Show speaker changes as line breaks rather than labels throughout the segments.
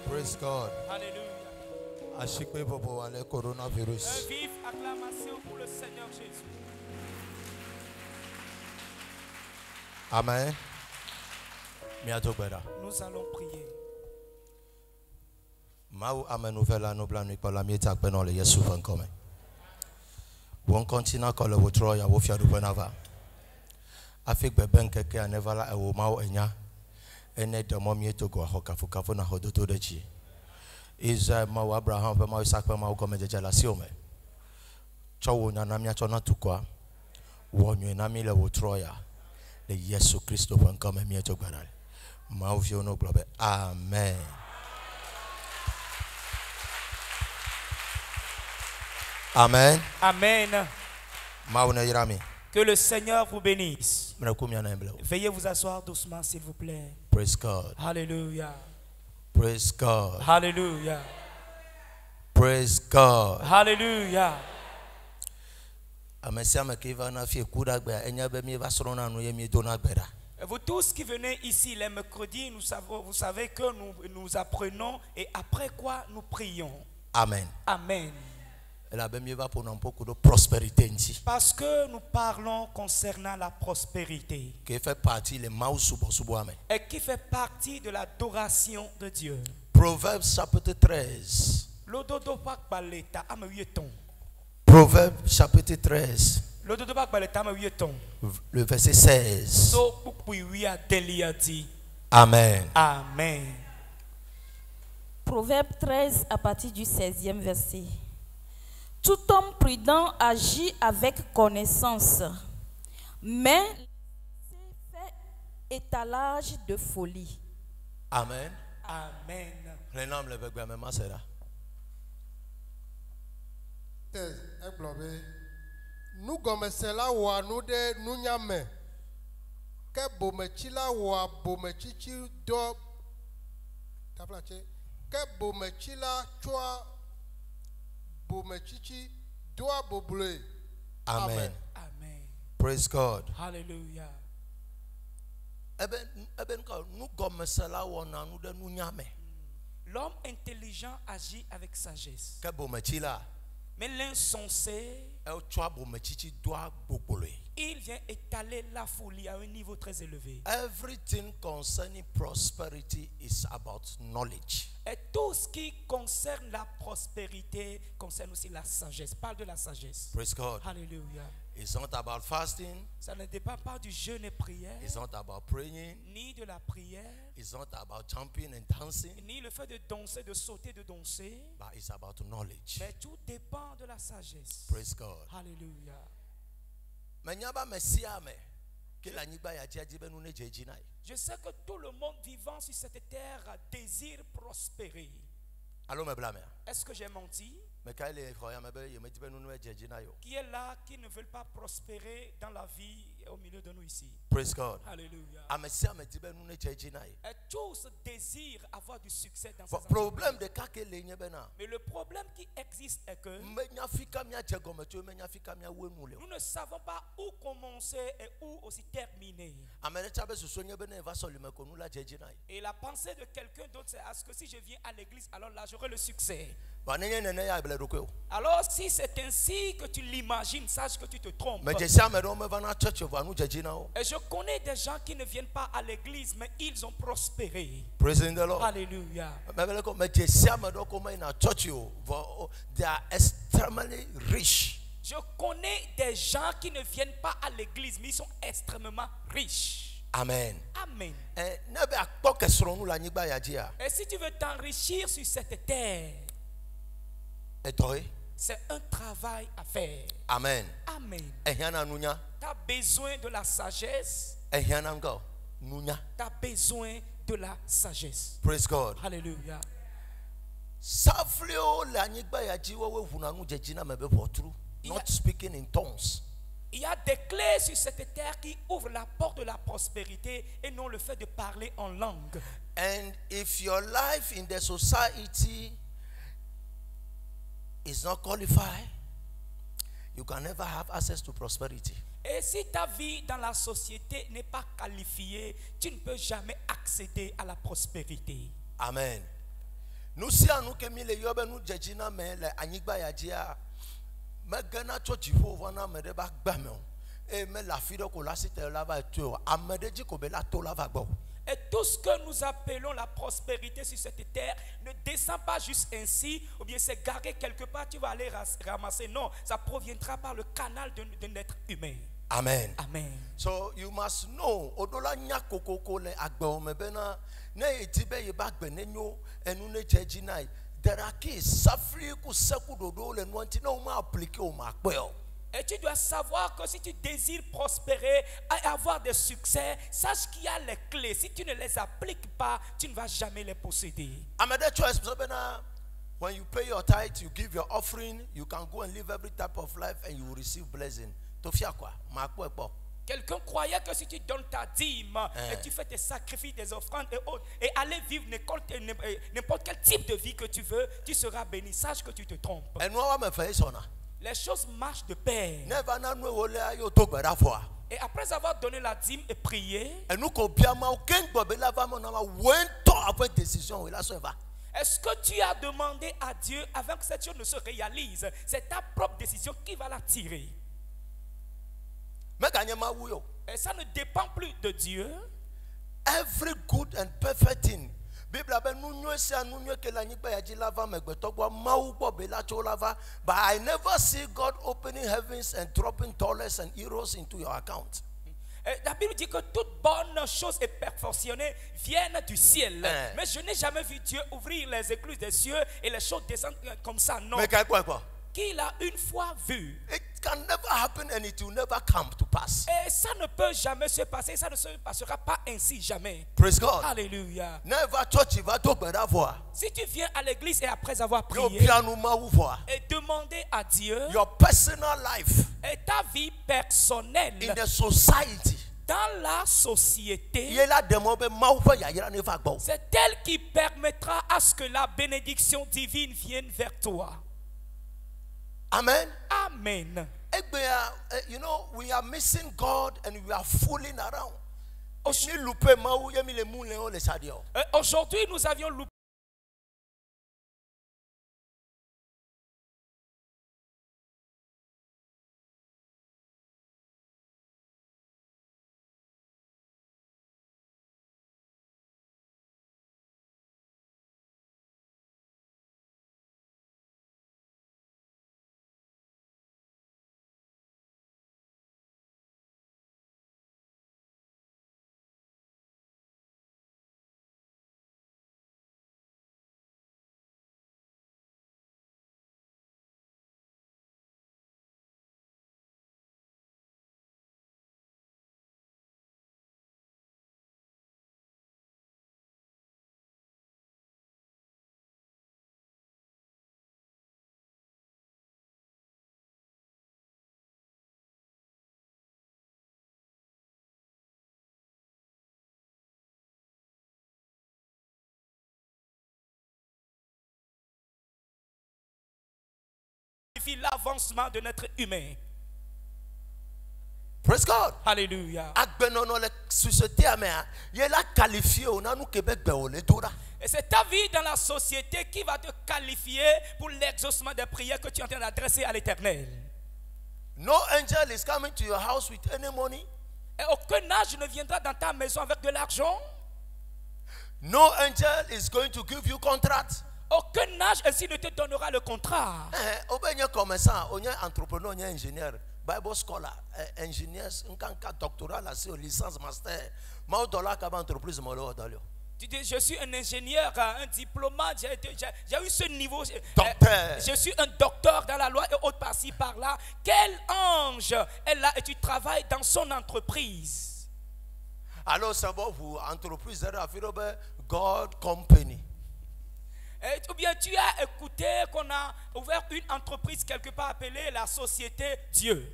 Praise God.
Alléluia.
Coronavirus.
Vive acclamation pour le Seigneur Jésus.
Amen.
Nous allons prier.
Mau amenuvela no blanu kwa mieta kpeno le Yesu fankome. Won continue call wo tro ya wo fia do benava. Afik beben keke anevala e wo mau enya. Ene de mom yeto go hokafu kafu na hodoto de chi. Isa mau Abraham pe mau Isaac pe mau kome jejela siome. Cho wo na namia cho na tukwa. Wo nyu na mi le wo tro ya. Le Yesu Kristo fankome mieto gbanale. Mau fio no globe. Amen. Amen.
Amen.
Que
le Seigneur vous bénisse. Veuillez vous asseoir doucement, s'il vous plaît.
Praise God.
Alléluia.
Praise God.
Alléluia.
Praise God.
Alléluia. Vous tous qui venez ici les mercredis, vous savez que nous apprenons et après quoi nous prions.
Amen.
Amen.
Parce
que nous parlons concernant la prospérité.
Qui fait partie
et qui fait partie de l'adoration de Dieu.
Proverbes chapitre 13. Proverbes chapitre 13. Le verset 16. Amen.
Amen.
Proverbe 13 à partir du 16e verset. Tout homme prudent agit avec connaissance, mais c'est fait étalage de folie.
Amen.
Amen.
Le nom le veut même c'est là.
Nous comme cela ou à nous de nous nyame. Que bomechila ou à bomechichi do. Taplache. Que bomechila choa.
Amen.
Amen.
Praise God.
Hallelujah. L'homme intelligent agit avec sagesse. Mais l'insensé, il vient étaler la folie à un niveau très élevé.
Everything concerning prosperity is about knowledge.
Et tout ce qui concerne la prospérité concerne aussi la sagesse. Parle de la sagesse.
Praise God.
Hallelujah.
It's not about fasting.
Ça ne dépend pas du jeûne et prière.
It's not about praying.
Ni de la prière.
It's not about jumping and dancing.
Ni le fait de danser, de sauter, de danser.
But it's about knowledge.
Mais tout dépend de la sagesse.
Praise God.
Hallelujah. Je sais que tout le monde vivant sur cette terre désire prospérer. Est-ce que j'ai menti? Qui est là qui ne veut pas prospérer dans la vie au milieu de nous ici?
Praise God.
Alléluia. Et tous désirent avoir du succès dans ces
problème de
mais le problème qui existe est que nous ne savons pas où commencer et où aussi terminer. Et la pensée de quelqu'un d'autre, c'est à ce que si je viens à l'église, alors là j'aurai le succès. Alors si c'est ainsi que tu l'imagines, sache que tu te trompes. Et je connais des gens qui ne viennent pas à l'église, mais ils ont prospéré.
Praising the Lord.
Alléluia.
They are extremely rich.
Je connais des gens qui ne viennent pas à l'église, mais ils sont extrêmement riches.
Amen.
Amen.
Et
si tu veux t'enrichir sur cette terre, c'est un travail à faire.
Amen.
Amen. Tu as besoin de la sagesse. Tu as besoin de la sagesse.
Praise God.
Alléluia.
Not speaking in tongues.
Il y a des clés sur cette terre qui ouvrent la porte de la prospérité et non le fait de parler en langue.
And if your life in the society is not qualified, you can never have access to prosperity.
Et si ta vie dans la société n'est pas qualifiée, tu ne peux jamais accéder à la prospérité.
Amen. Nous si nous que mi le yobe nous jejina me le anyigba ya dia me gana cho Jehovah na me de ba gba me e me la fi de ko la site la va to amede ji ko be la to la va gbo.
Et tout ce que nous appelons la prospérité sur cette terre ne descend pas juste ainsi, ou bien c'est garé quelque part, tu vas aller ramasser. Non, ça proviendra par le canal d'un être humain.
Amen.
Amen.
So you must know odola nya kokoko le agbo me be na etibe ye ba gbe nenyo enu ne jeji nai there are keys safri ku seku dodo le no nti na o ma appliquer o ma pe o.
Et tu dois savoir que si tu désires prospérer et avoir des succès, sache qu'il y a les clés. Si tu ne les appliques pas, tu ne vas jamais les posséder.
When you pay your tithe, you give your offering, you can go and live every type of life and you will receive blessing.
Quelqu'un croyait que si tu donnes ta dîme et tu fais tes sacrifices, tes offrandes et autres, et aller vivre n'importe quel type de vie que tu veux, tu seras béni. Sache que tu te trompes. Les choses marchent de pair. Et après avoir donné la dîme et prié, est-ce que tu as demandé à Dieu avant que cette chose ne se réalise? C'est ta propre décision qui va la tirer. Et ça ne dépend plus de Dieu.
Every good and perfect thing. But I never see God opening heavens and dropping dollars and euros into your account.
La Bible dit que toute bonne chose est perfectionnée viennent du ciel. Mais je n'ai jamais vu Dieu ouvrir les écluses des cieux et les choses descendent comme ça. Non. Qu'il a une fois vu.
It can never happen and it will never come to pass.
Et ça ne peut jamais se passer, ça ne se passera pas ainsi jamais.
Praise God.
Alléluia. Si tu viens à l'église et après avoir prié et demander à Dieu
your personal life
et ta vie personnelle
in the society,
dans la société, c'est elle qui permettra à ce que la bénédiction divine vienne vers toi.
Amen.
Amen.
You know, we are missing God and we are fooling around.
Aujourd'hui, nous avions loupé. L'avancement de notre humain.
Praise God.
Alléluia. Et c'est ta vie dans la société qui va te qualifier pour l'exaucement des prières que tu es en train d'adresser à l'Éternel.
No angel is coming to your house with any money.
Et aucun ange ne viendra dans ta maison avec de l'argent.
No angel is going to give you contract.
Aucun âge ainsi ne te donnera le contrat.
On est commerçant, on est entrepreneur, on est ingénieur, Bible scholar, ingénieur, un doctorat, licence, master.
Tu dis, je suis un ingénieur, un diplomate, j'ai eu ce niveau. Je suis un docteur dans la loi et autre par-ci, par-là. Quel ange est là et tu travailles dans son entreprise?
Alors, c'est bon, vous, entreprise, God Company.
Ou bien tu as écouté qu'on a ouvert une entreprise quelque part appelée la société Dieu.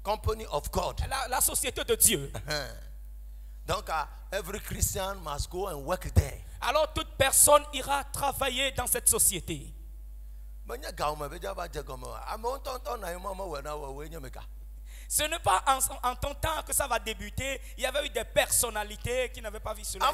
Company of God.
La société de Dieu.
Donc, every Christian must go and work there.
Alors toute personne ira travailler dans cette société. Ce n'est pas en ton temps que ça va débuter. Il y avait eu des personnalités qui n'avaient pas vu cela.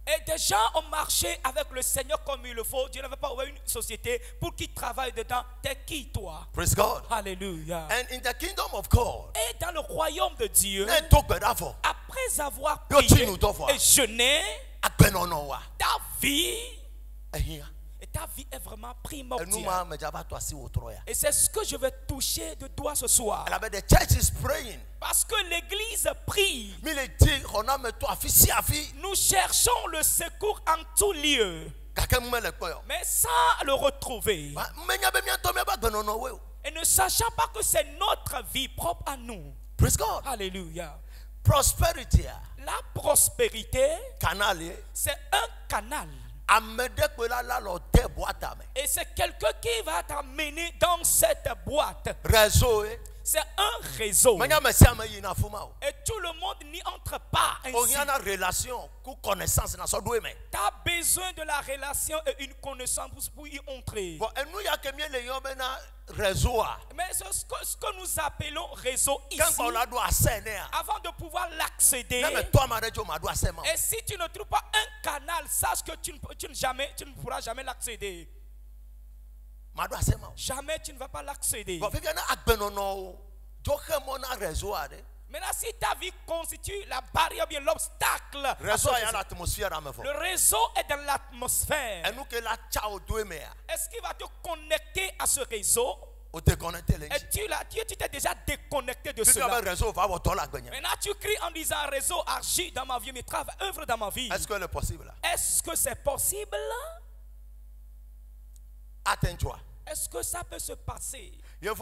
Et des gens ont marché avec le Seigneur comme il le faut. Dieu n'avait pas ouvert une société pour qu'ils travaillent dedans. T'es qui toi?
Praise God.
Alléluia.
And in the kingdom of God,
et dans le royaume de Dieu, après avoir
Yo,
prié
tu nous
et jeûné, ta vie, et ta vie est vraiment primordiale. Et c'est ce que je vais toucher de toi ce soir.
The church is praying.
Parce que l'église prie. Nous cherchons le secours en tout lieu, mais sans le retrouver. Et ne sachant pas que c'est notre vie propre à nous.
Praise God.
Alléluia.
Prosperity.
La prospérité, c'est un canal. Et c'est quelqu'un qui va t'amener dans cette boîte. C'est un réseau. Et tout le monde n'y entre pas ainsi. Tu as besoin de la relation et une connaissance pour y entrer. Mais ce que nous appelons réseau ici, avant de pouvoir l'accéder, et si tu ne trouves pas un canal, sache que tu ne pourras jamais l'accéder. Jamais tu ne vas pas l'accéder. Maintenant, si ta vie constitue la barrière, bien l'obstacle, le réseau est dans l'atmosphère. Est-ce qu'il va te connecter à ce réseau? Et tu t'es déjà déconnecté de cela. Maintenant tu cries en disant réseau agit dans ma vie, mais travaille, œuvre dans ma vie. Est-ce que c'est possible?
Attends-toi.
Est-ce que ça peut se passer? Les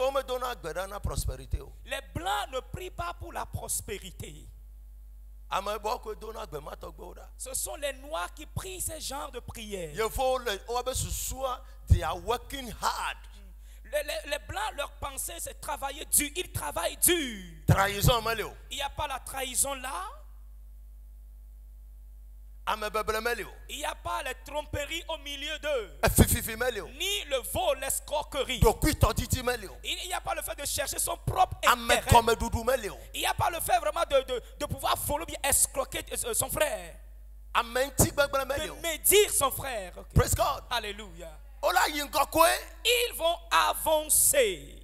Blancs ne prient pas pour la prospérité. Ce sont les Noirs qui prient ce genre de prière. Les Blancs, leur pensée, c'est travailler dur. Ils travaillent dur. Il n'y a pas la trahison là. Il n'y a pas les tromperies au milieu d'eux, ni le vol, l'escroquerie. Il n'y a pas le fait de chercher son propre intérêt. Il n'y a pas le fait vraiment de pouvoir voler, bien escroquer son frère, de médire son frère. Okay.
Praise God.
Alléluia. Ils vont avancer.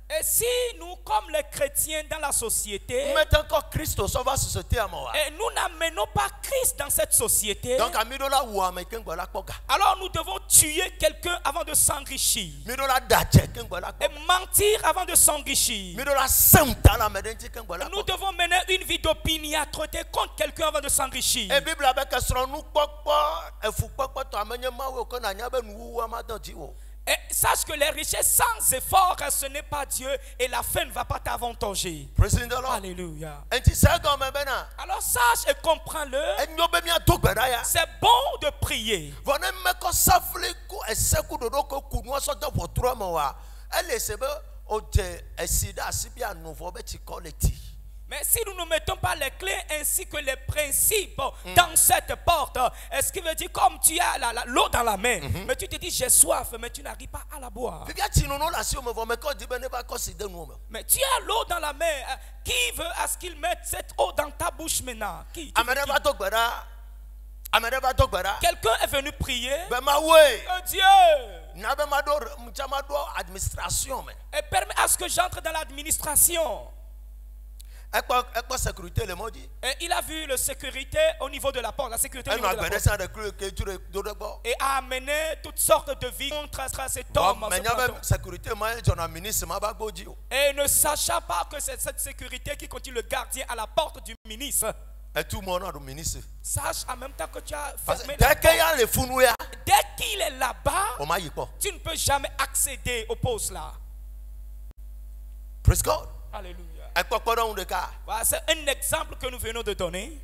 Et si nous, comme les chrétiens dans la société, et nous n'amenons pas Christ dans cette société, alors nous devons tuer quelqu'un avant de s'enrichir, et mentir avant de s'enrichir. Nous devons mener une vie d'opiniâtreté contre quelqu'un avant de s'enrichir. Et sache que les richesses sans effort, ce n'est pas Dieu, et la fin ne va pas t'avantager. Alléluia. Alors sache et comprends-le. C'est bon de prier. Mais si nous ne mettons pas les clés ainsi que les principes dans cette porte, est-ce qu'il veut dire comme tu as l'eau dans la main, mais tu te dis j'ai soif, mais tu n'arrives pas à la boire. Mais tu as l'eau dans la main, qui veut à ce qu'il mette cette eau dans ta bouche maintenant? Qui? Quelqu'un est venu prier. Dieu, et permet à ce que j'entre dans l'administration. Et il a vu la sécurité au niveau de la porte, la sécurité au niveau de la porte. Et a amené toutes sortes de vies contre cet homme. Et ne sachant pas que c'est cette sécurité qui continue le gardien à la porte du ministre. Sache en même temps que tu as fermé la porte. Dès qu'il est là-bas, tu ne peux jamais accéder au poste là.
Praise God.
Alléluia. Voilà, c'est un exemple que nous venons de donner.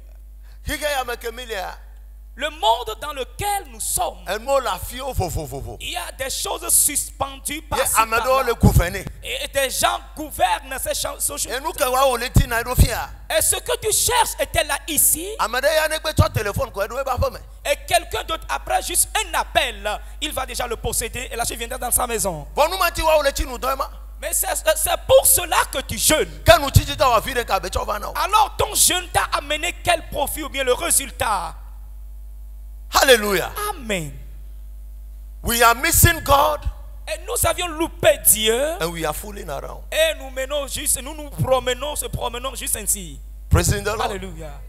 Le monde dans lequel nous sommes, il y a des choses suspendues par et des gens gouvernent ces choses. Et ce que tu cherches était là ici. Et quelqu'un d'autre, après juste un appel, il va déjà le posséder et là tu viendras dans sa maison. Mais c'est pour cela que tu jeûnes. Alors ton jeûne t'a amené quel profit ou bien le résultat?
Hallelujah.
Amen.
We are missing God.
Et nous avions loupé Dieu.
And we are fooling around.
Et nous nous promenons juste ainsi.
Praising the Lord.
Alléluia.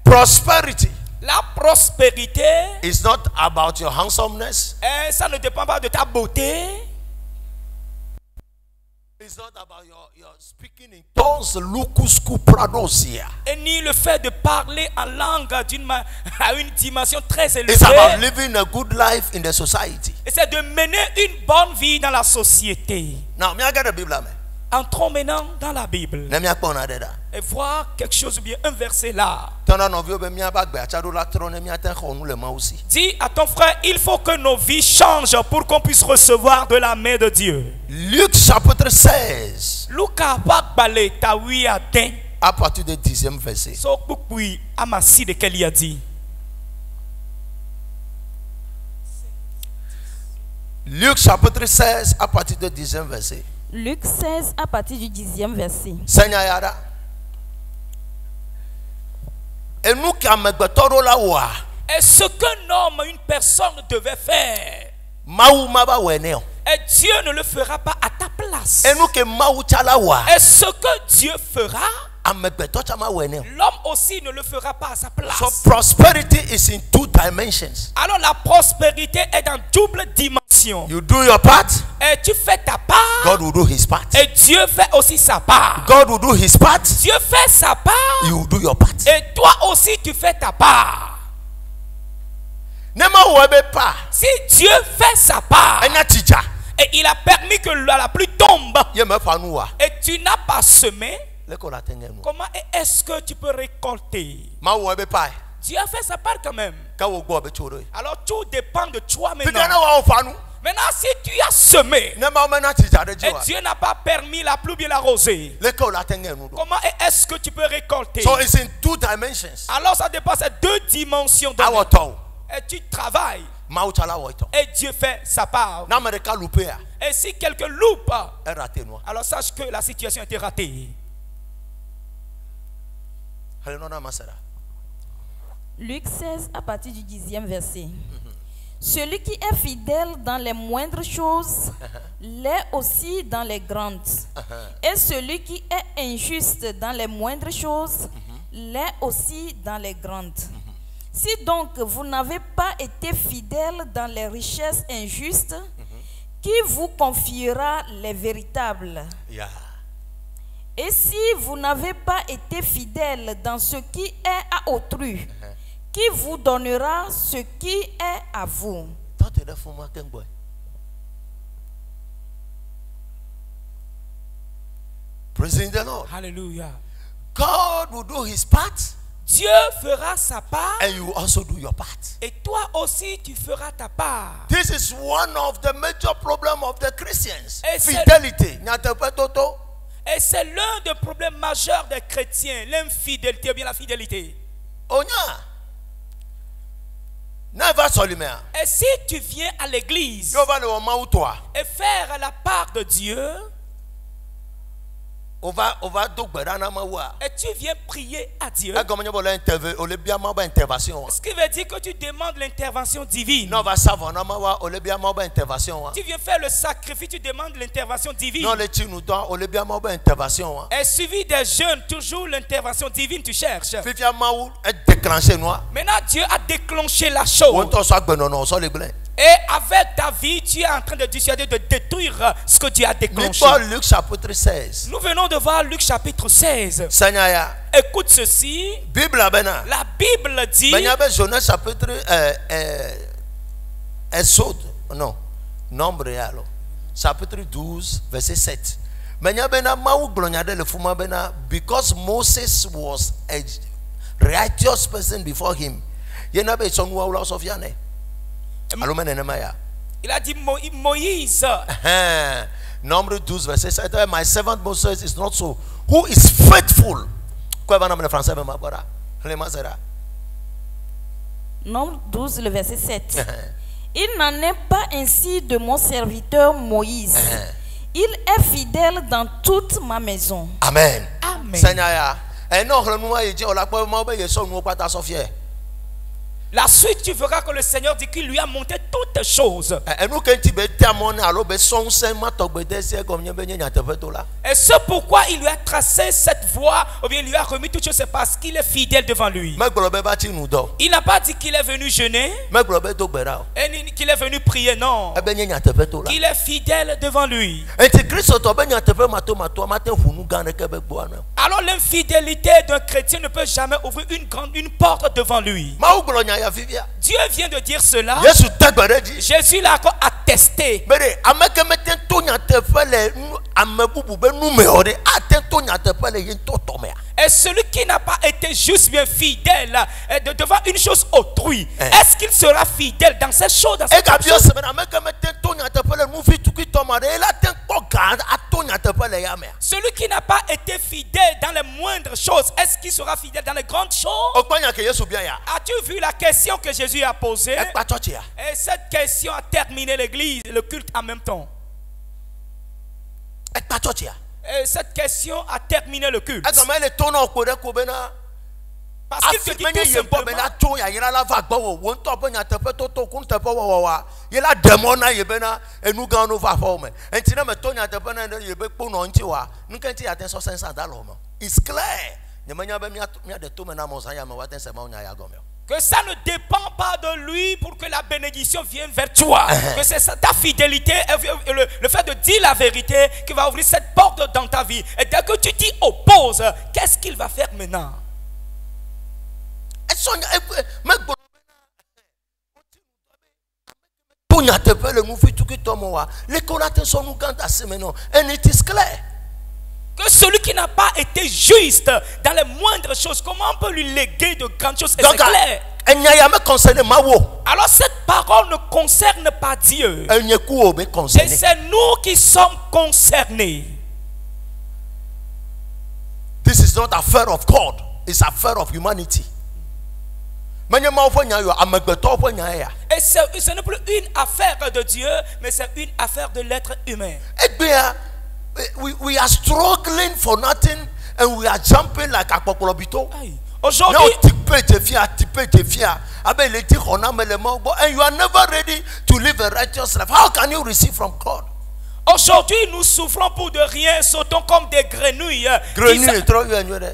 Prosperity.
La prospérité
is not about your handsomeness.
Et ça ne dépend pas de ta beauté.
It's not about your speaking in tongues, lucuscu pradosia.
Et ni le fait de parler en langue à une dimension très élevée.
It's about living a good life in the society.
Et c'est de mener une bonne vie dans la société.
Now, me I get a Bible, man.
Entrons maintenant dans la Bible. Et voir quelque chose bien, un verset là. Dis à ton frère, il faut que nos vies changent pour qu'on puisse recevoir de la main de Dieu.
Luc chapitre 16.
Luca
à partir du 10e verset. Luc chapitre 16 à partir du 10e verset.
Luc 16 à partir du 10e verset.
Et ce qu'un homme, une personne devait faire, et Dieu ne le fera pas à ta place. Et ce que Dieu fera, l'homme aussi ne le fera pas à sa place.
So prosperity is in two dimensions.
Alors la prospérité est dans double dimension.
You do your part,
et tu fais ta part.
God will do his part.
Et Dieu fait aussi sa part.
God will do his part.
Dieu fait sa part.
You will do your part.
Et toi aussi tu fais ta part. Si Dieu fait sa part, et il a permis que la pluie tombe, et tu n'as pas semé, comment est-ce que tu peux récolter? Dieu a fait sa part quand même. Alors tout dépend de toi maintenant. Maintenant, si tu as semé et Dieu n'a pas permis la pluie bien l'arroser, comment est-ce que tu peux récolter?
So it's in two dimensions.
Alors ça dépasse deux dimensions de et tu travailles et Dieu fait sa part. Et si quelqu'un loupe, alors sache que la situation a été ratée.
Luc 16 à partir du 10e verset. Celui qui est fidèle dans les moindres choses l'est aussi dans les grandes. Et celui qui est injuste dans les moindres choses l'est aussi dans les grandes. Si donc vous n'avez pas été fidèle dans les richesses injustes, qui vous confiera les véritables? Et si vous n'avez pas été fidèle dans ce qui est à autrui, qui vous donnera ce qui est à vous?
Praising the Lord.
Hallelujah.
God will do his part.
Dieu fera sa part.
And you also do your part.
Et toi aussi tu feras ta part.
This is one of the major problems of the Christians.
Et
fidelity.
Et c'est l'un des problèmes majeurs des chrétiens, l'infidélité ou bien la fidélité. Et si tu viens à l'église et faire la part de Dieu, et tu viens prier à Dieu, ce qui veut dire que tu demandes l'intervention divine. Tu viens faire le sacrifice, tu demandes l'intervention divine. Et suivi des jeûnes, toujours l'intervention divine tu cherches. Maintenant Dieu a déclenché la chose. Et avec ta vie, tu es en train de dissuader de détruire ce que Dieu a déclenché.
Luc chapitre 16.
Nous venons de voir Luc chapitre 16. Écoute ceci. La Bible dit.
Genèse chapitre Nombre chapitre 12 verset 7. Because Moses was a righteous person before him,
Il a dit Moïse.
Nombre 12 verset 7. My servant Moses is not so. Who is faithful?
Nombre 12, le verset 7. Il n'en est pas ainsi de mon serviteur Moïse. Il est fidèle dans toute ma maison.
Amen.
Amen. La suite, tu verras que le Seigneur dit qu'il lui a montré toutes choses. Et c'est pourquoi il lui a tracé cette voie, ou bien il lui a remis toutes choses, c'est parce qu'il est fidèle devant lui. Il n'a pas dit qu'il est venu jeûner, et qu'il est venu prier, non. Qu'il est fidèle devant lui. Alors l'infidélité d'un chrétien ne peut jamais ouvrir une porte devant lui. Dieu vient de dire cela. Jésus l'a encore attesté. Et celui qui n'a pas été juste bien fidèle devant une chose autrui, est-ce qu'il sera fidèle dans cette chose, dans cette chose? Celui qui n'a pas été fidèle dans les moindres choses, est-ce qu'il sera fidèle dans les grandes choses? As-tu vu la question que Jésus a posée? Et cette question a terminé l'église, le culte en même temps. Et cette question a terminé le culte. Parce qu'il te dit tout simplement,
it's clear.
que ça ne dépend pas de lui pour que la bénédiction vienne vers toi. Que c'est ta fidélité, le fait de dire la vérité qui va ouvrir cette porte dans ta vie. Et dès que tu t'y opposes, qu'est-ce qu'il va faire maintenant?
And it is clear.
Que celui qui n'a pas été juste dans les moindres choses, comment on peut lui léguer de grandes choses? Et c'est clair. Alors cette parole ne concerne pas Dieu. Et c'est nous qui sommes concernés.
This is not affair of God. It's affair of humanity. Et
ce n'est plus une affaire de Dieu, mais c'est une affaire de l'être humain.
We are struggling for nothing and we are jumping like a pokolobito.
Aujourd'hui,
and you are never ready to live a righteous life. How can you receive from God?
Aujourd'hui, nous souffrons pour de rien, sautons comme des grenouilles.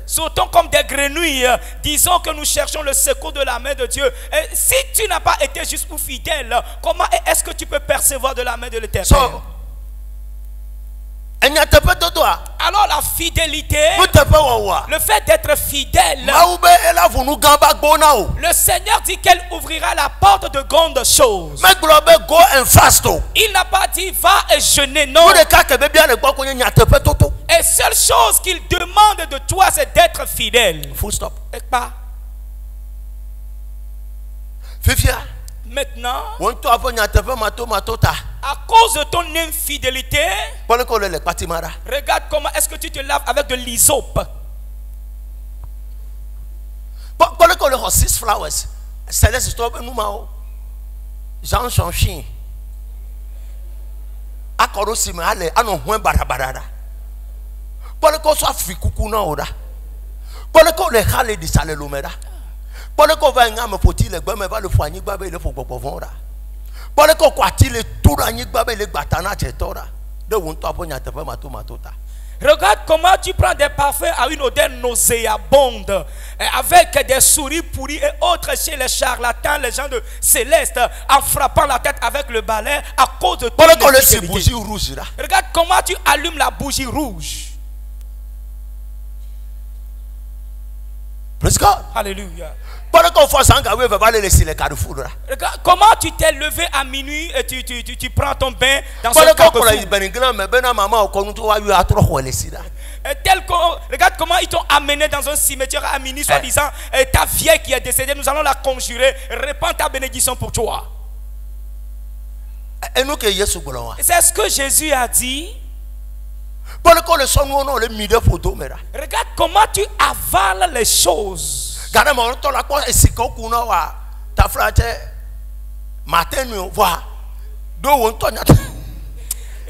Sautons comme des grenouilles. Disons que nous cherchons le secours de la main de Dieu. Et si tu n'as pas été juste ou fidèle, comment est-ce que tu peux percevoir de la main de l'Éternel? Alors la fidélité, le fait d'être fidèle, le Seigneur dit qu'elle ouvrira la porte de grandes choses. Il n'a pas dit va et jeûner, non. Et seule chose qu'il demande de toi, c'est d'être fidèle.
Full stop.
Et pas. Maintenant, à cause de ton infidélité, regarde comment est-ce que tu te laves avec de l'hysope. Regarde comment tu prends des parfums à une odeur nauséabonde, avec des souris pourries et autres chez les charlatans, les gens de Céleste, en frappant la tête avec le balai à cause de ton infidélité. Regarde comment tu allumes la bougie rouge.
Praise God.
Alléluia.
Regarde
comment tu t'es levé à minuit et tu prends ton bain dans ce carrefour. Regarde comment ils t'ont amené dans un cimetière à Mini, soi-disant, ta vieille qui est décédée, nous allons la conjurer, répands ta bénédiction pour toi. C'est ce que Jésus a dit.
Regarde
comment tu avales les choses.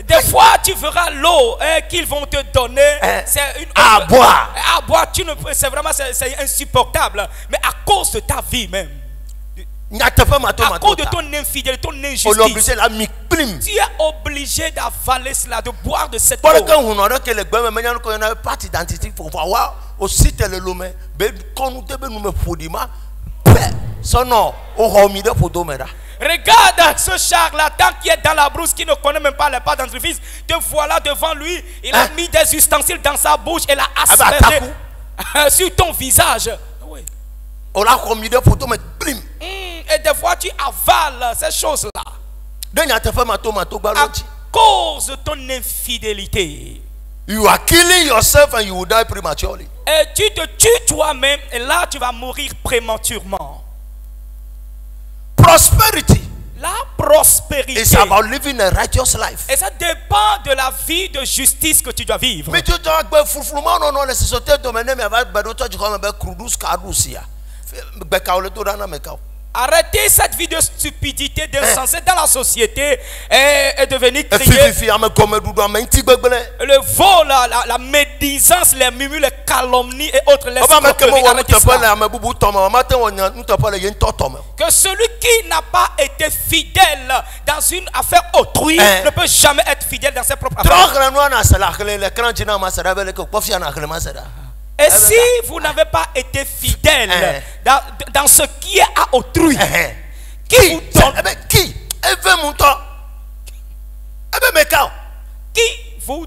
Des fois, tu verras l'eau qu'ils vont te donner. C'est une
à boire.
À boire, c'est vraiment c'est insupportable. Mais à cause de ta vie même. À cause de ton infidélité, ton injustice, tu es obligé d'avaler cela, de boire de cette eau. Regarde ce charlatan qui est dans la brousse, qui ne connaît même pas les pas d'entreprise. Te voilà devant lui, il a mis des ustensiles dans sa bouche et l'a aspergé sur ton visage. Oui. Et des fois tu avales ces choses-là à cause de ton infidélité.
You are killing yourself and you will die prematurely.
Et tu te tues toi-même et là tu vas mourir prématurément.
Prosperity.
La prospérité.
It's about living a righteous life.
Et ça dépend de la vie de justice que tu dois vivre.
Mais tu dois
arrêter cette vie de stupidité, d'insensé dans la société et devenir crier. Le vol, la médisance, les murmures, les calomnies et autres. Que celui qui n'a pas été fidèle dans une affaire autrui ne peut jamais être fidèle dans ses propres affaires. Et si vous n'avez pas été fidèle dans ce qui est à autrui, qui vous donne, qui vous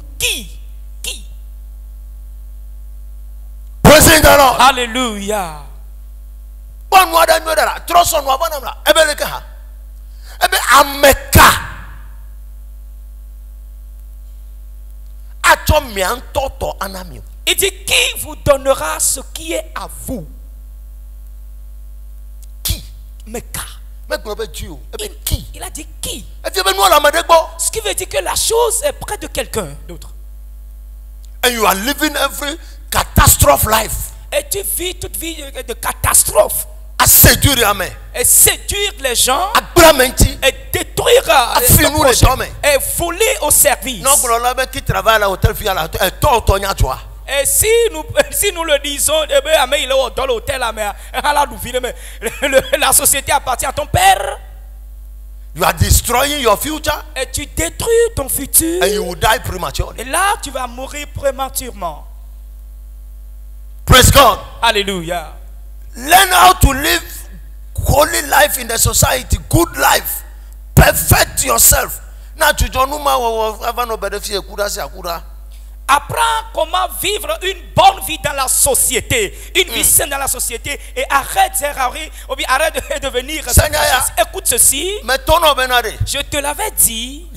qui Alléluia. Il dit qui vous donnera ce qui est à vous.
Qui?
Meka. Il a dit qui? Ce qui veut dire que la chose est près de quelqu'un d'autre.
And you are living every catastrophe life.
Et tu vis toute vie de catastrophe.
À séduire
et séduire les gens et détruire les projets et voler au service. Et si nous le disons, il est dans l'hôtel, la société appartient à ton père.
You are destroying your future.
Et tu détruis ton futur.
And you will die prematurely.
Et là, tu vas mourir prématurément.
Praise God.
Alléluia.
Learn how to live holy life in the society, good life. Perfect yourself.
Apprends comment vivre une bonne vie dans la société, une vie saine dans la société, et arrête de venir. Écoute ceci. Je te l'avais dit.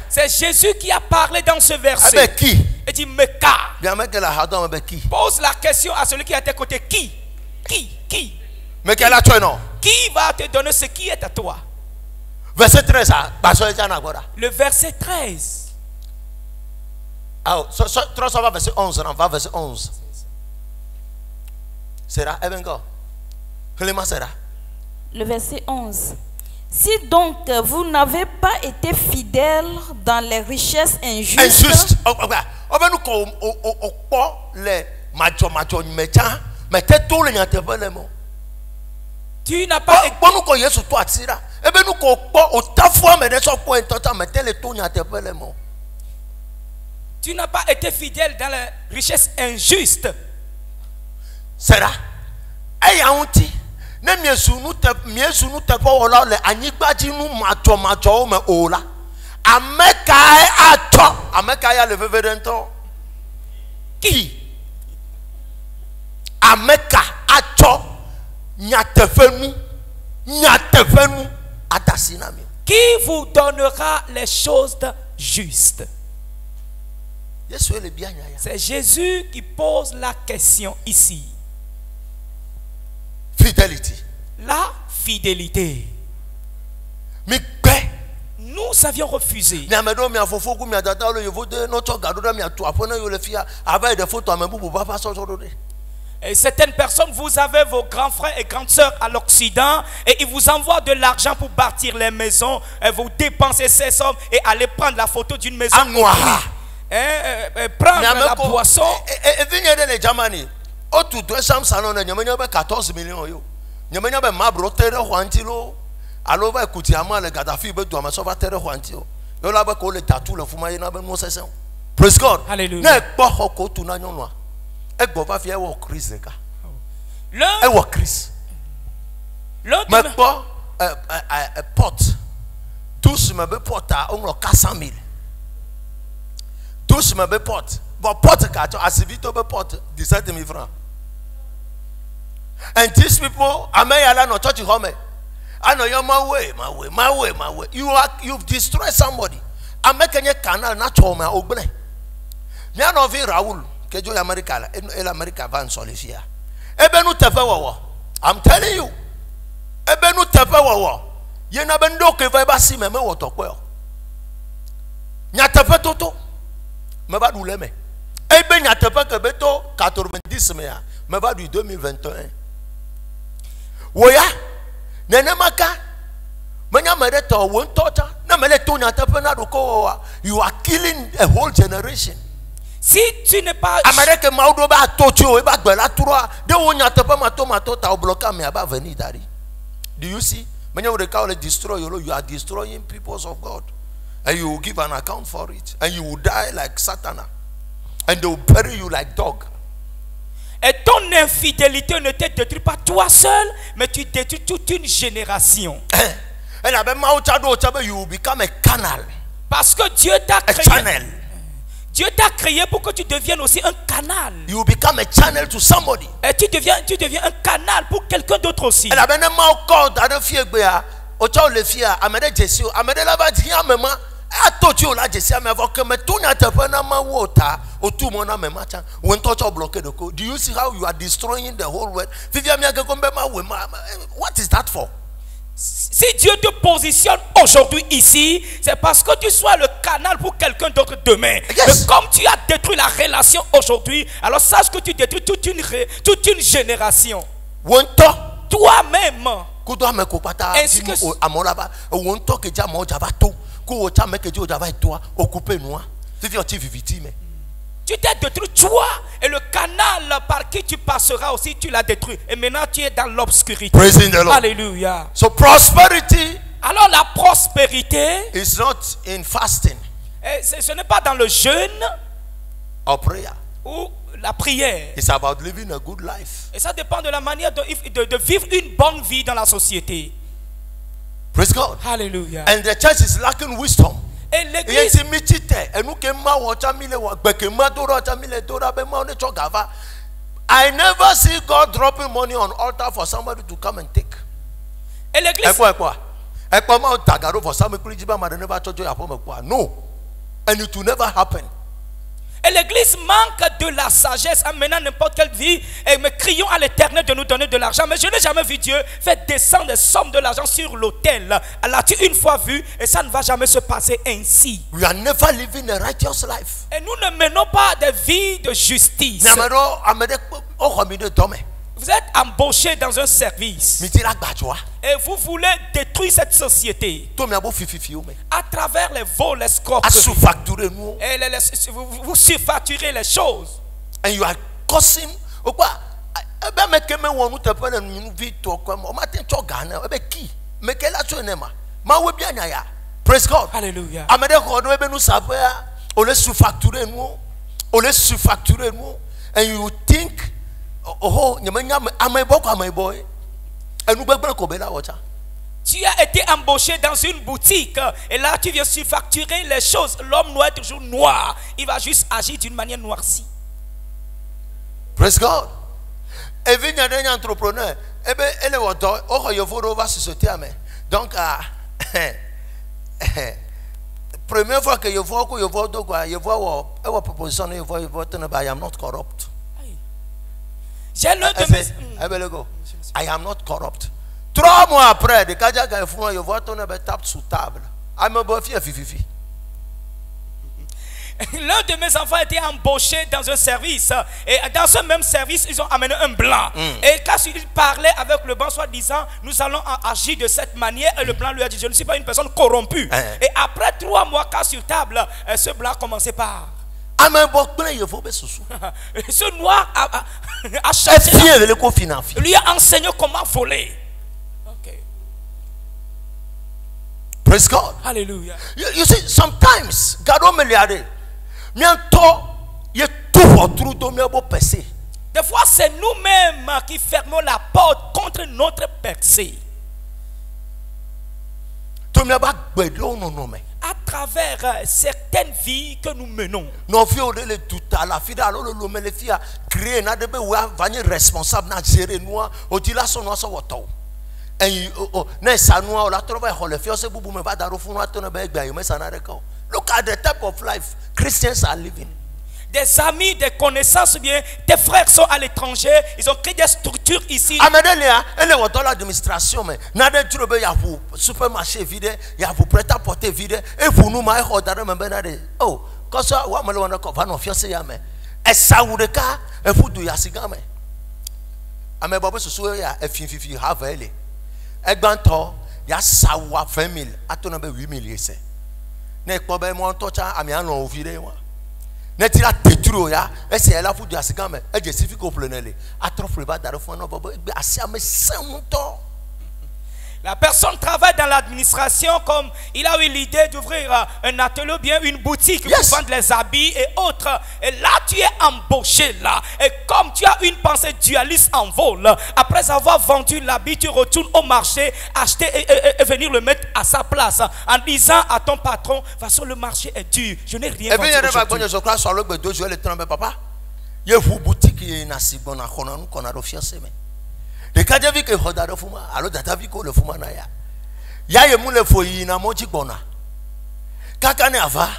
C'est Jésus qui a parlé dans ce verset. Il dit Meka. Pose la question à celui qui est à tes côtés. Qui? Qui va te donner ce qui est à toi?
Verset 13.
Le verset 13.
Verset 11. Verset 11.
Le verset 11. Si donc vous n'avez pas été fidèles dans les richesses injustes,
tu n'as pas été fidèle dans les richesses injustes.
C'est là. Ne miesunu tepo wala le anyigbaji nu macho me ola ameka ato ameka ya le vevedento ki ameka ato nyatefenu nyate
vous donnera les choses justes. C'est Jésus qui pose la question ici.
Fidelity.
La fidélité. Nous avions refusé. Et certaines personnes, vous avez vos grands frères et grandes sœurs à l'Occident et ils vous envoient de l'argent pour bâtir les maisons et vous dépensez ces sommes et allez prendre la photo d'une maison. Prendre la boisson.
Praise God.
Hallelujah.
Porte. Tous me portent à 400 000. Tous me portent. Bon, porte 4, assez vite, me porte 17 000 francs. And these people, I may allow no church home. I know you're my way. You've destroyed somebody. I'm making a canal, not home. Open. None of you, Raul, Kejo America, El America Van Solisia. Ebenu Tefawa. I'm telling you. Ebenu Tefawa. You never know if I see me water well. Nyatafa toto. Meba du leme. Ebe nyatafa kebeto 90 mea. Meba du 2021. Woya. Nenemaka. Menya mereto won tota. Na meleto nyatafa na ruko. You are killing a whole generation.
Si tu n'es pas
America maudo ba tocho e ba gbela trois. De won nyatafa mato ta obloka me aba veni dari. Do you see? Many of the cow destroy you are destroying peoples of God. And you will give an account for it. And you will die like Satan. And they will bury you like dog.
Et ton infidélité ne te détruit pas toi seul, mais tu détruis toute une génération.
And you will become a canal.
Parce que Dieu t'a créé.
Channel.
Dieu t'a créé pour que tu deviennes aussi un canal.
You will become a channel to somebody.
Et tu deviens un canal pour quelqu'un d'autre aussi.
I told you like this. I'm a me tunya tepena ma water or two mona me macha. When touch or block the code. Do you see how you are destroying the whole world? What is that for?
Si Dieu te positionne aujourd'hui ici, c'est parce que tu sois le canal pour quelqu'un d'autre demain.
Yes.
Mais comme tu as détruit la relation aujourd'hui, alors sache que tu détruis toute une génération. Toi-même. Ainsi que tu t'es détruit toi et le canal par qui tu passeras aussi tu l'as détruit et maintenant tu es dans l'obscurité. Alléluia.
So prosperity,
alors la prospérité
is not in fasting.
Ce n'est pas dans le jeûne
or prayer.
Ou la prière.
It's about living a good life.
Et ça dépend de la manière de vivre une bonne vie dans la société.
Praise God.
Alléluia.
And the church is lacking wisdom.
Et l'église,
I never see God dropping money on altar for somebody to come and take.
Et l'église,
no, and it will never happen.
et l'église manque de la sagesse à mener n'importe quelle vie et me crions à l'Éternel de nous donner de l'argent. Mais je n'ai jamais vu Dieu faire descendre des sommes de l'argent sur l'autel. L'as-tu une fois vu? Et ça ne va jamais se passer ainsi.
We are never living a righteous life.
Et nous ne menons pas des vies de justice. Vous êtes embauché dans un service et vous voulez détruire cette société à travers les vols, les escroqueries. Et vous surfacturez les choses.
And you are causing praise God.
Alléluia.
And you think, oh,
tu as été embauché dans une boutique et là tu viens surfacturer les choses. L'homme noir est toujours noir. Il va juste agir d'une manière noircie.
Praise God. Et puis il y a un entrepreneur. Et bien, elle est donc Première fois que je vois proposition, I am not corrupt.
J'ai l'un de mes...
I am not corrupt. 3 mois après, de Kajaga je vois ton tape sous table. I'm a boy fifi.
L'un de mes enfants était embauché dans un service. Et dans ce même service, ils ont amené un blanc. Et quand il parlait avec le blanc, soi-disant, nous allons agir de cette manière. Et le blanc lui a dit, je ne suis pas une personne corrompue. Et après 3 mois, cas sur table, ce blanc commençait par... Ce noir a cherché, lui a enseigné comment voler. Okay.
Praise God.
Hallelujah.
You see, sometimes God will me des
fois, c'est nous-mêmes qui fermons la porte contre notre percée. À travers certaines vies que nous menons.
Look at the type of life Christians are living.
Des amis, des connaissances, bien, tes frères sont à l'étranger, ils ont créé des structures ici.
Elle est dans l'administration, mais nade trouve ya vous supermarché vide, ya vous prêt à porter vide, et vous nous m'avez ordonné même oh, quand ça wa me le ko va no fiancé ya me. E saoudeka e fu du ya siga me. Ame bobo so ya e fifi have ele. E gbanto ya sawa 20,000, atona be 8,000 ese. Ne kpobe mo tocha ami anu ovire wa ne tira teturo ya ese ela fu dia siga me e je sifiko plenele atrofle ba dare fo no bobo egbe ase ame santo.
La personne travaille dans l'administration comme il a eu l'idée d'ouvrir un atelier ou bien une boutique pour vendre les habits et autres. Et là, tu es embauché là. Et comme tu as une pensée dualiste en vol, après avoir vendu l'habit, tu retournes au marché, acheter et venir le mettre à sa place en disant à ton patron, de toute façon le marché est dur, je n'ai rien vendu aujourd'hui.
Je crois sur le bedo, je vais le tromper papa. Il y a une boutique qui est nasi bon à Konan qu'on a refusé. Le cas de vie que Hoda de Fuma, alors d'Ataviko le Fuma Naya. Yaya Moule Foyi na Moji Bona. Kakane Ava,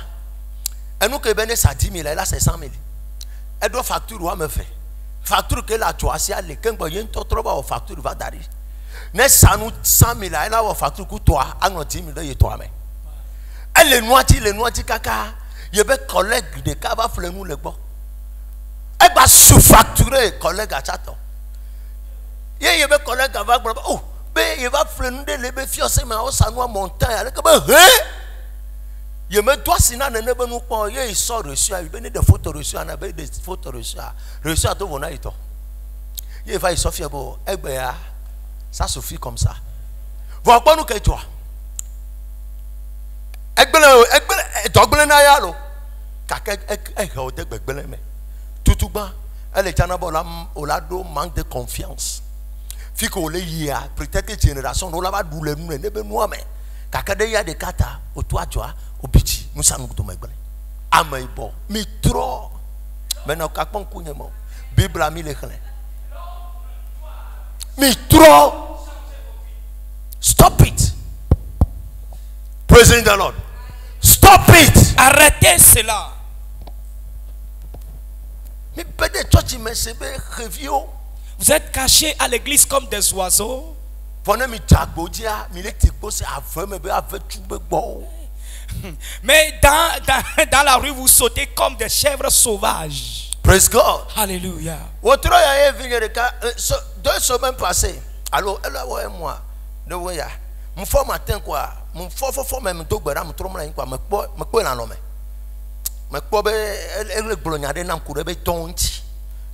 et nous que Bene sa 10 000, elle a 500 000. Elle doit facture ou me fait. Facture que la Toasia, les Kemboyen, Totroba ou facture va d'arriver. N'est ça nous 100 000, elle a facture que toi, à nos 10 000 et toi. Elle est noiti caca. Il y a collègue de Kaba Flemou le bon. Elle va sous-facturer collègue à Chaton. Il y a des collègues qui vont oh, il va freiner les fiancés, mais on s'en va montagne. Il me doit sinon ne pas nous pas. Il sort reçu, il venait des photos reçues, on avait des photos reçues. Reçues à tout mon aïe. Il va y sortir bon. Eh bien, ça suffit comme ça. Voilà quoi nous que toi. Eh bien, toi na yalo. Kaka tout bas. Elle est en abord au lado manque de confiance. Fiko le yia peut-être que génération nous l'a doulé nous ne be nous mais kakade ya de kata au toi au bichi nous ça nous to megbele amaibo mi trop maintenant kakpon kunyemo bible ami le khle mi trop stop it. Praise the Lord. Stop it.
Arrêtez cela.
Mais peut-être tu me sebe review.
Vous êtes cachés à l'église comme des oiseaux. Mais dans la rue, vous sautez comme des chèvres sauvages.
Praise God.
Alléluia.
2 semaines passées, alors elle a moi, de voya, mon fort matin quoi, mon fort même tout quoi, mon trop mal quoi, me quoi la nomme. Me quoi elle blognade nam courbe tonti.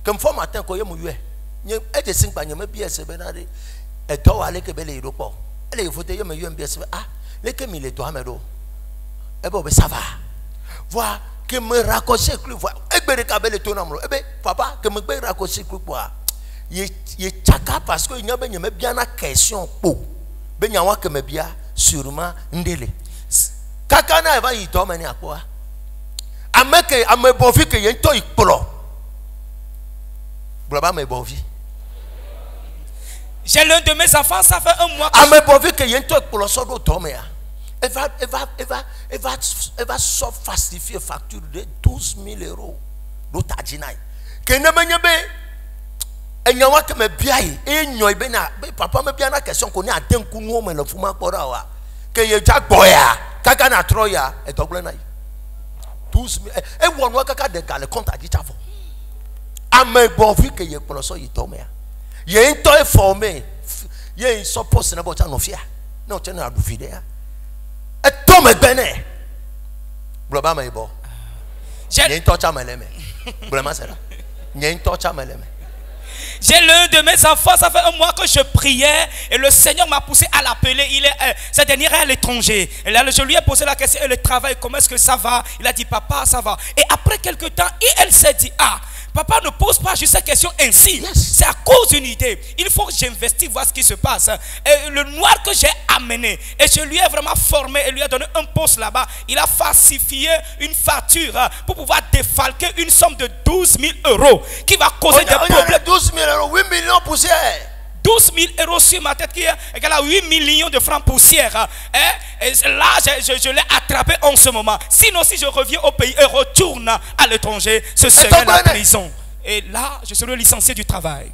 Comme fort matin quoi, yemu et de 5 ans, mais bien c'est benade. Et toi, allez que belle aéroport. Elle est fauteuil, mais bien ah, les que mille toi, mais d'eau. Eh bien, ça va. Vois que me raccrocher, vois. Et bien, le ton amour. Eh bien, papa, que me raccrocher, quoi. Il est tchaka parce qu'il n'y a bien la question pour. Ben, il y a que me bien, sûrement, ndele. Kakana va y tomber à quoi? À me bon vie que y a un toi, il plomb. Blabba, me bon vie.
J'ai l'un de mes enfants, ça fait 1 mois.
Ah mais bon vu que y a un truc pour le sort d'automne. Elle va falsifier facture de 12 000 euros. L'autre a dit, papa me bien la question qu'on a un coup nous mais le fuma pora que ye jack boya kaka na troya et double na 12 000 et won kaka de le compte a dit chavo ame bon vu que ye poloso yi tomé ye into e formé ye suppose na bota no fia na o chena du vidéo et tomé bene bloba mai bo ye into cha meleme blema sera ye into cha meleme.
J'ai l'un de mes enfants, ça fait un mois que je priais et le Seigneur m'a poussé à l'appeler. Cette dernière est à l'étranger. Et là, je lui ai posé la question, et le travail, comment est-ce que ça va? Il a dit, papa, ça va. Et après quelques temps, elle s'est dit, ah, papa ne pose pas juste cette question ainsi. Yes. C'est à cause d'une idée. Il faut que j'investisse, voir ce qui se passe. Et le noir que j'ai amené, et je lui ai vraiment formé et lui ai donné un poste là-bas. Il a falsifié une facture pour pouvoir défalquer une somme de 12 000 euros qui va causer des problèmes.
12 000 euros, 8 millions poussière.
12 000 euros sur ma tête qui est égal à 8 millions de francs poussière. Et là, je l'ai attrapé en ce moment. Sinon, si je reviens au pays et retourne à l'étranger, ce serait la prison. Et là, je serai licencié du travail.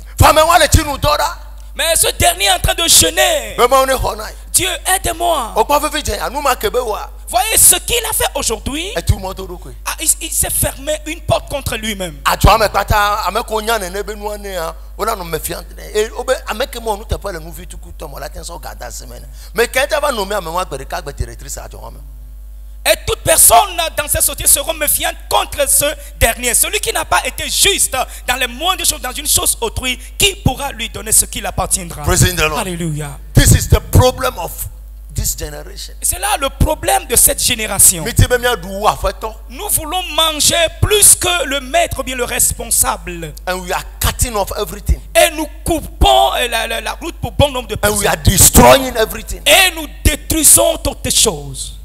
Mais ce dernier est en train de jeûner. Dieu, aide-moi. Voyez ce qu'il a fait aujourd'hui. Il s'est fermé une porte contre lui-même. Et toute personne dans cette société seront méfiantes contre ce dernier. Celui qui n'a pas été juste dans les moindres choses, dans une chose autrui, qui pourra lui donner ce qui l'appartiendra? Alléluia.
This is the problem of this generation.
C'est là le problème de cette génération. Nous voulons manger plus que le maître ou bien le responsable.
And we are cutting off everything.
Et nous coupons la route pour bon nombre de personnes.
And we are destroying everything.
Et nous détruisons toutes les choses.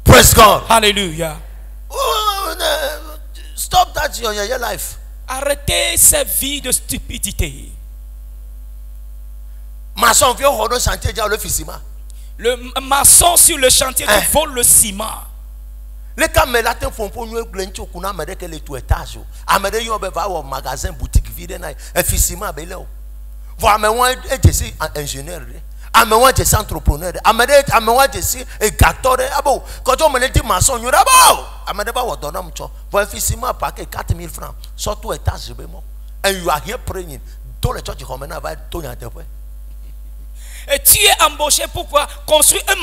Praise God.
Alléluia.
Stop that in your life.
Arrêtez ces vies de stupidité. Le maçon sur le chantier qui vole le ciment.
Les caméras font pour nous glencho kuna amène les tout étages. Amène yo be va au magasin boutique vide na effectivement belé. Voir mais moi je ingénieur. Amène je entrepreneur. Amène je gâteau abo. Quand on me dit maçon yo abo. Amène ba wo donam cho. Pour effectivement paquet 4 000 francs. Surtout étage be mo. And you are here praying. Dans le church comme na va to yan tepo.
Et tu es embauché pour construire un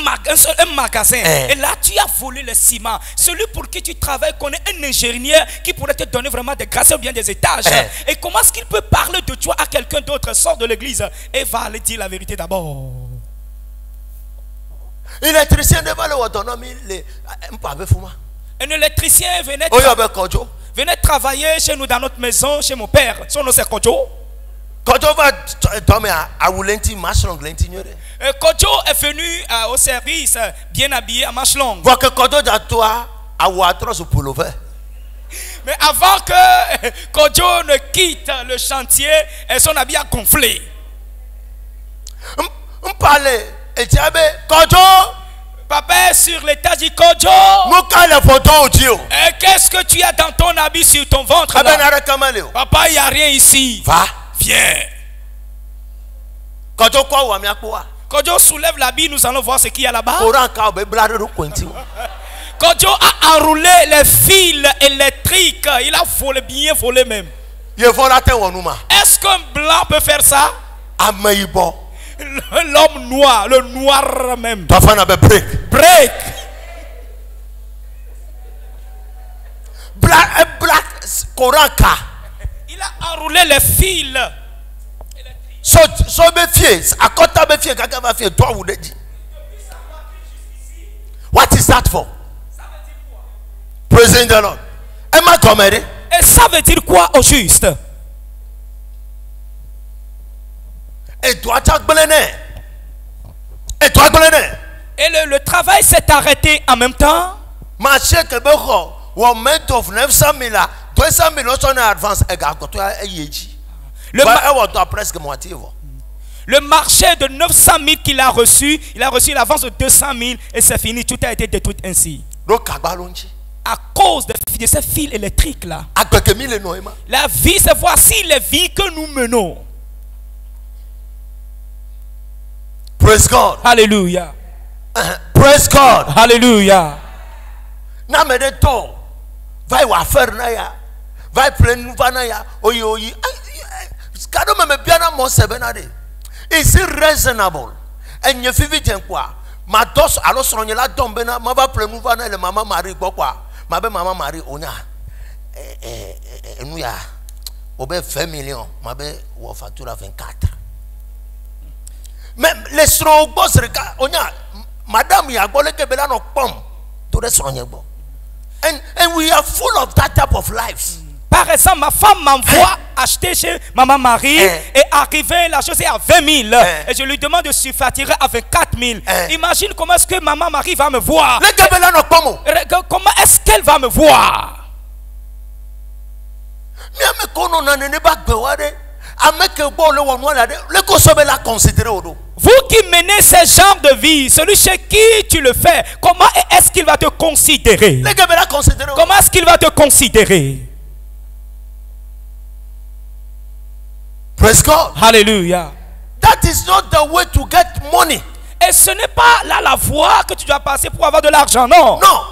magasin. Et là, tu as volé le ciment. Celui pour qui tu travailles connaît un ingénieur qui pourrait te donner vraiment des grâces ou bien des étages. Et comment est-ce qu'il peut parler de toi à quelqu'un d'autre? Sort de l'église et va aller dire la vérité d'abord.
L'électricien devant le autonomie,
un électricien venait travailler chez nous dans notre maison, chez mon père. Son nom c'est Kojo. Kojo est venu au service bien habillé à Machelong. Mais avant que Kojo ne quitte le chantier, son habit a gonflé. Papa est sur l'étage du Kojo. Et qu'est-ce que tu as dans ton habit sur ton ventre là? Papa, il n'y a rien ici.
Va.
Viens. Kojo soulève l'habit, nous allons voir ce qu'il y a là-bas. Kojo a enroulé les fils électriques. Il a volé, bien volé même. Est-ce qu'un blanc peut faire ça? L'homme noir, le noir même. Break. Il a enroulé les fils.
What is that for? Praising the Lord.
Et ça veut dire quoi au juste?
Et
le travail s'est arrêté en même temps. Le marché de 900 000 qu'il a reçu, il a reçu l'avance de 200 000 et c'est fini. Tout a été détruit ainsi. À cause de ces fils électriques là. La vie, c'est voici les vies que nous menons.
Praise God.
Alléluia.
Praise God.
Alléluia.
Na me de to. Vai wa faire na ya. Vai plan na ya. Oyi oyi. Kado me biana mo sebenade. Is it reasonable? And you feel it quoi? Ma dos alo sonye la dombe na ma va plan na le mama Marie quoi? Ma be mama Marie onya. Nous ya. Obe 20 millions. Ma be wo facture 24. Mais les strong boss onya madame ya gole ke bela no pom to the sonye bo. And we are full of that type of lives.
Par exemple, ma femme m'envoie acheter chez maman Marie et arriver, la chose est à 20 000 et je lui demande de surfacturer à 24 000. Imagine comment est-ce que maman Marie va me voir. Comment est-ce qu'elle va me voir? Vous qui menez ce genre de vie, celui chez qui tu le fais, comment est-ce qu'il va te considérer? Comment est-ce qu'il va te considérer?
Praise God.
Hallelujah.
That is not the way to get money.
Et ce n'est pas là la voie que tu dois passer pour avoir de l'argent, non.
Non.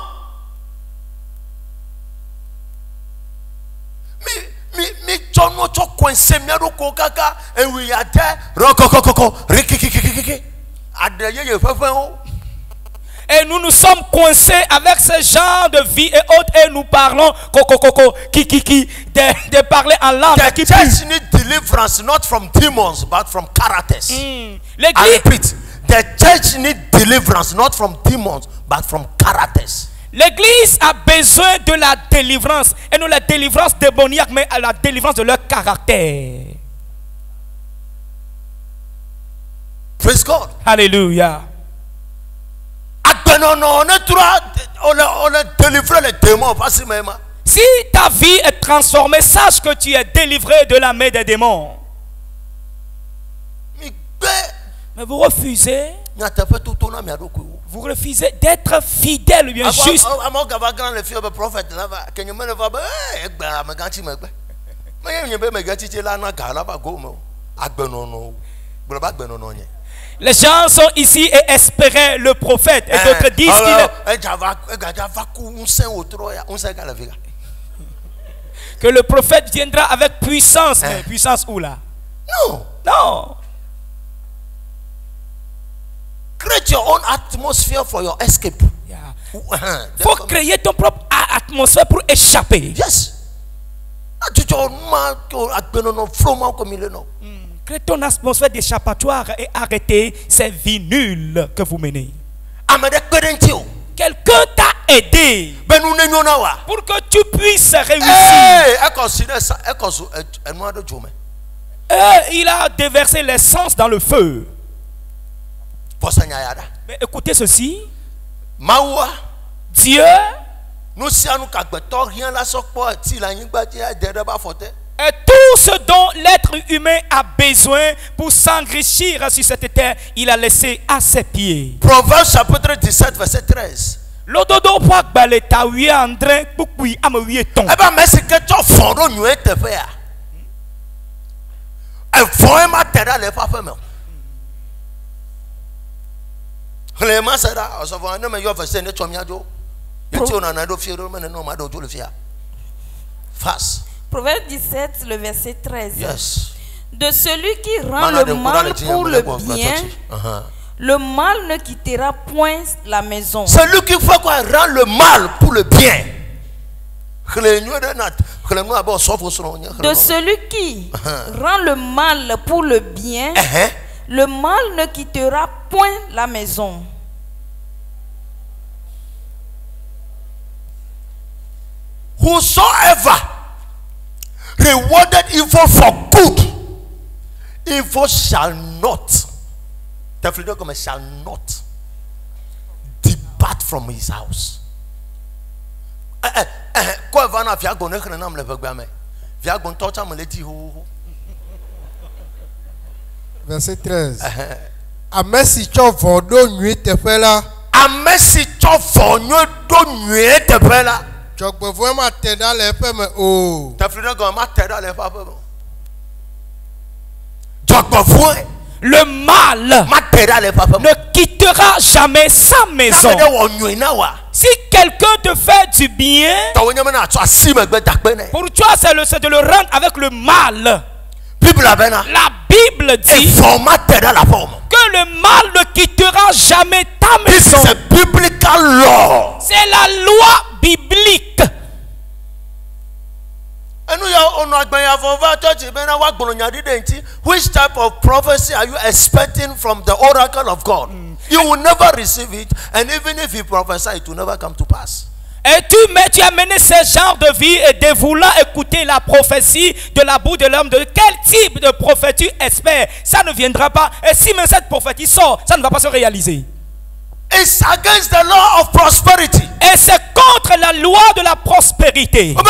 And we are there.
Et nous nous sommes coincés avec ce genre de vie et autres et nous parlons de parler en langue.
The church needs deliverance not from demons but from characters. I repeat, the church needs deliverance not from demons but from characters.
L'église a besoin de la délivrance et non la délivrance démoniaque mais la délivrance de leur caractère.
Praise God.
Hallelujah.
On a délivré les démons facilement.
Si ta vie est transformée, sache que tu es délivré de la main des démons. Mais vous refusez. Vous refusez d'être fidèle, bien juste. Les gens sont ici et espéraient le prophète. Et d'autres disent que le prophète viendra avec puissance. Mais puissance où là?
Non.
Non.
Create your own atmosphere for your escape.
Il faut créer ton propre atmosphère pour échapper.
Yes.
Crée ton atmosphère d'échappatoire et arrêtez ces vies nulles que vous menez. Quelqu'un t'a aidé pour que tu puisses réussir. Il a déversé l'essence dans le feu. Mais écoutez ceci. Dieu et tout ce dont l'être humain a besoin pour s'enrichir sur cette terre, il a laissé à ses pieds.
Proverbe chapitre 17 verset 13.
L'ododo poa gbale ta wi andre pukui amawi ton.
Eh ben mais c'est que tu fondons nous te faire. Et faut matériel les pas faire mais. Les masera, on se voit non mais yo verset ne chomia do. Yeti on a do fiero mais non ma do le fia. Face.
Proverbe 17, le verset 13.
Yes.
De celui qui rend le mal pour le bien, le mal ne quittera point la maison.
Celui qui fait quoi rend le mal pour le bien.
De celui qui rend le mal pour le bien, le mal ne quittera point la maison.
Whosoever rewarded evil for good, evil shall not, shall not depart from his house.
Verset 13. Amesi tsɔ vɔ ɖo nyui teƒe la.
Amesi tsɔ vɔ nyui ɖo nyui teƒe la.
Dzɔgbevɔe ma te ɖa le eƒe me o.
Tefli ɖe gɔme ma te ɖa le eƒe aƒe me. Dzɔgbevɔe.
Le mal ne quittera jamais sa maison. Si quelqu'un te fait du bien, pour toi c'est de le rendre avec le mal. La Bible dit que le mal ne quittera jamais ta maison. C'est la loi biblique.
Which type of prophecy are you expecting from the oracle of God? You will never receive it, and even if you prophesy, it will never come to pass.
Et tu as mené ce genre de vie et de vouloir écouter la prophétie de la bouche de l'homme. De quel type de prophète tu espères? Ça ne viendra pas. Et si même cette prophétie sort, ça ne va pas se réaliser.
It's against the law of prosperity.
Et c'est contre la loi de la prospérité. Que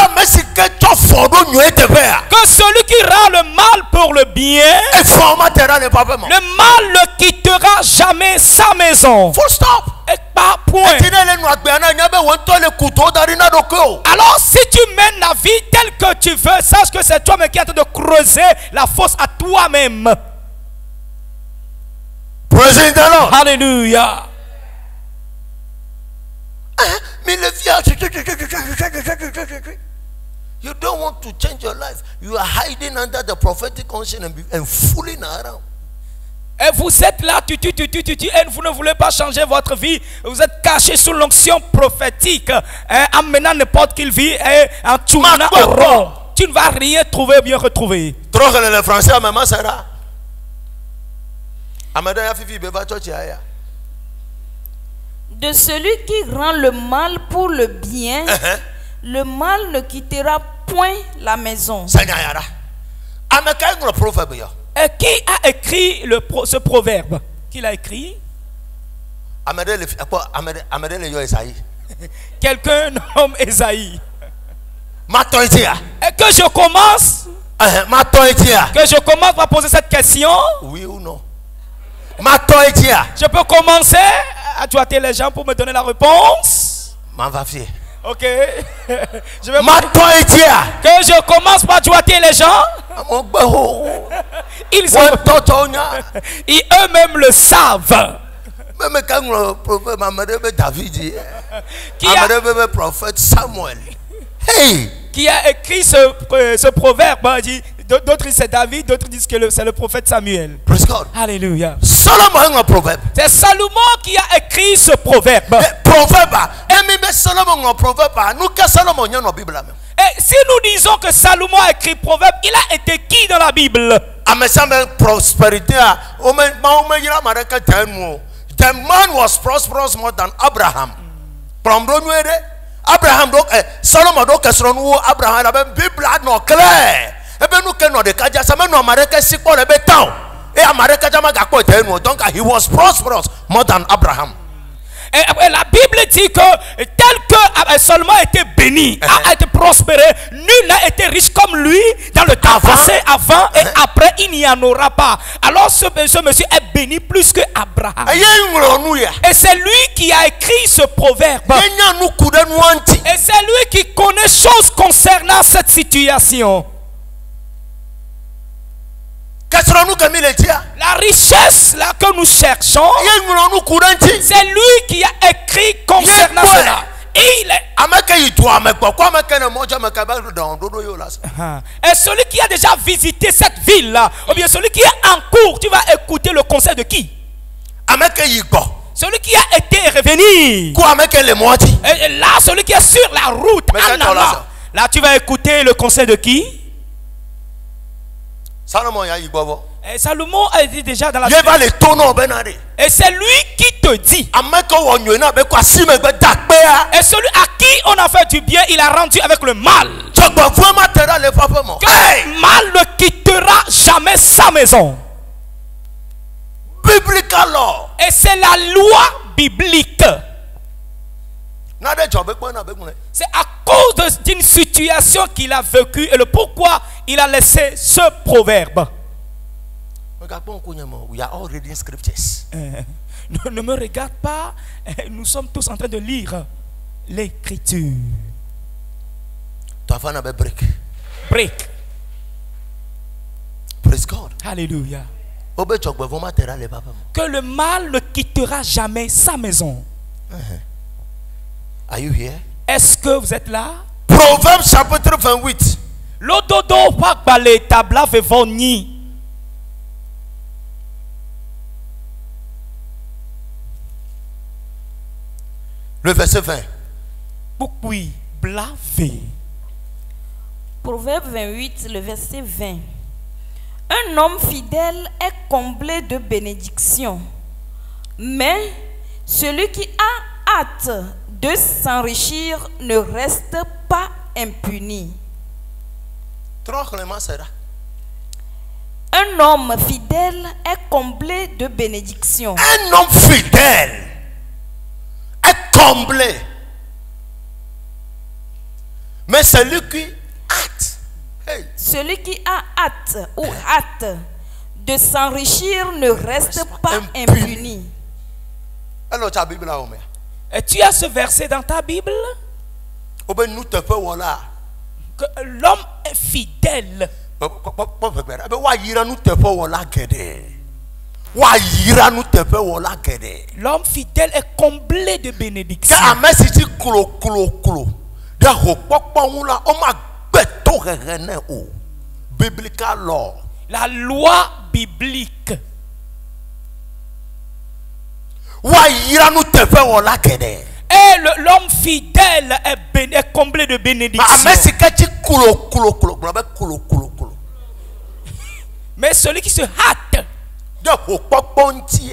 celui qui rend le mal pour le bien, le mal ne quittera jamais sa maison.
Full stop.
Et pas point. Alors si tu mènes la vie telle que tu veux, sache que c'est toi-même qui es en train de creuser la fosse à toi-même.
Praise the Lord.
Alléluia.
You don't want to change your life. You are hiding under the prophetic unction and fooling around.
Et vous êtes là, et vous ne voulez pas changer votre vie. Vous êtes caché sous l'onction prophétique, en menant n'importe quelle vie et en tournant au rond. Tu ne vas rien trouver, bien retrouver.
Trop que le français à maman Sarah. Amada Fifi beva chochi aya.
De celui qui rend le mal pour le bien, le mal ne quittera point la maison.
Et qui a écrit ce proverbe? Qui l'a écrit? Quelqu'un nomme Esaïe. Et que je commence par poser cette question.
Oui ou non?
Je peux commencer à doigter les gens pour me donner la réponse. Ok. Je vais que je commence par doigter les gens. Ils eux-mêmes le savent. Qui a écrit ce proverbe? D'autres disent c'est David, d'autres disent que c'est le prophète Samuel. Alléluia. C'est Salomon qui a écrit ce proverbe. Et si nous disons que Salomon a écrit proverbe, il a été qui dans la Bible?
The man was prosperous more than Abraham. Abraham Solomon Abraham la Bible no clair. He was prosperous more than Abraham.
Et la Bible dit que tel que Salomon a été béni, a été prospéré, nul n'a été riche comme lui dans le temps passé, avant et après il n'y en aura pas. Alors ce monsieur est béni plus que Abraham. Et c'est lui qui a écrit ce proverbe. Et c'est lui qui connaît choses concernant cette situation. La richesse là que nous cherchons, c'est lui qui a écrit concernant cela. Et celui qui a déjà visité cette ville là, ou bien celui qui est en cours, tu vas écouter le conseil de qui? Celui qui a été revenu. Et là, celui qui est sur la route, là tu vas écouter le conseil de qui? Et Salomon a dit déjà dans la Bible. Et c'est lui qui te dit. Et celui à qui on a fait du bien, il a rendu avec le mal. Le mal ne quittera jamais sa maison. Et c'est la loi biblique. C'est à cause d'une situation qu'il a vécue et le pourquoi il a laissé ce proverbe.
We are all reading scriptures.
Ne me regarde pas. Nous sommes tous en train de lire l'écriture. Break.
Praise God.
Alléluia. Que le mal ne quittera jamais sa maison.
Are you here?
Est-ce que vous êtes là?
Proverbes chapitre 28.
L'ododo pak bale tabla vevoni.
Le verset 20.
Pourquoi blavé?
Proverbe 28, le verset 20. Un homme fidèle est comblé de bénédictions, mais celui qui a hâte de s'enrichir ne reste pas impuni. Un homme fidèle est comblé de bénédictions.
Un homme fidèle est comblé. Mais celui qui hâte,
celui qui a hâte ou hâte de s'enrichir ne reste pas impuni.
Alors, ta Bible là, et tu as ce verset dans ta Bible? Que l'homme est fidèle. L'homme fidèle est comblé de bénédictions.
Biblical law.
La loi biblique. Et l'homme fidèle est comblé de bénédictions. Mais celui qui se hâte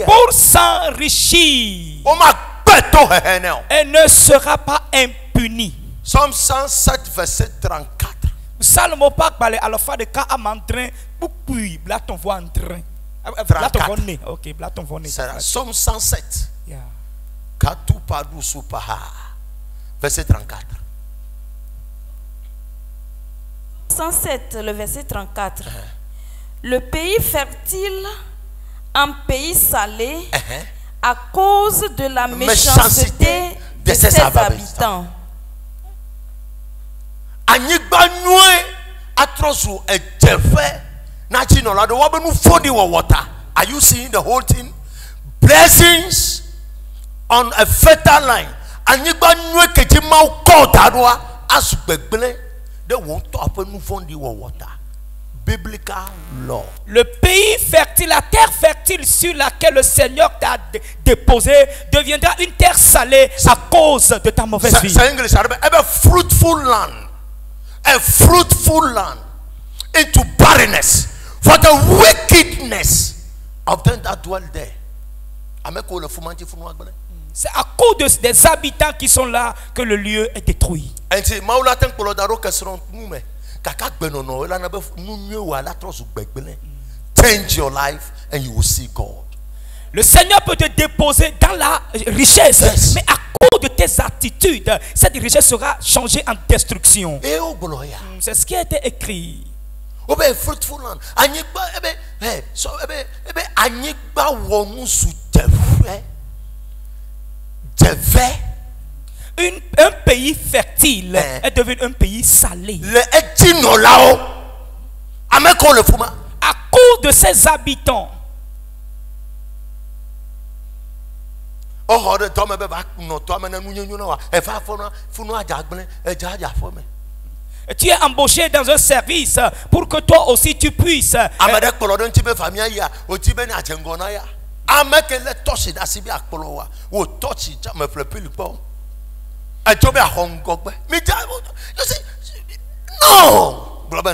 pour s'enrichir et ne sera pas impuni.
Psalm 107 verset 34.
Salmo pak bale alofa de ka amantrin bukui blaton voix en train. Blaton vonné. OK, blaton vonné.
Psalm 107.
Yeah.
Katu padu supaha. Verset 34.
107 le verset 34. Le pays fertile en pays salé à cause de la méchanceté de ses habitants.
Anyigba nue atrosu ejefe na chinola do wabenu fodi wa water. Are you seeing the whole thing? Blessings on a fertile line. Anyigba nue kejima uko dadwa asugbegbele de won to apenu fodi wa water. Biblical law.
Le pays fertile, la terre fertile sur laquelle le Seigneur t'a déposé deviendra une terre salée à cause de ta mauvaise vie.
C'est English. A fruitful land. A fruitful land into barrenness for the wickedness of them that dwell there.
C'est à cause des habitants qui sont là que le lieu est détruit.
Change your life and you will see God.
Le Seigneur peut te déposer dans la richesse, yes. Mais à cause de tes attitudes, cette richesse sera changée en destruction. C'est ce qui a été écrit. Un pays fertile est devenu un pays salé. À cause de ses habitants. Tu es embauché dans un service pour que toi aussi tu puisses.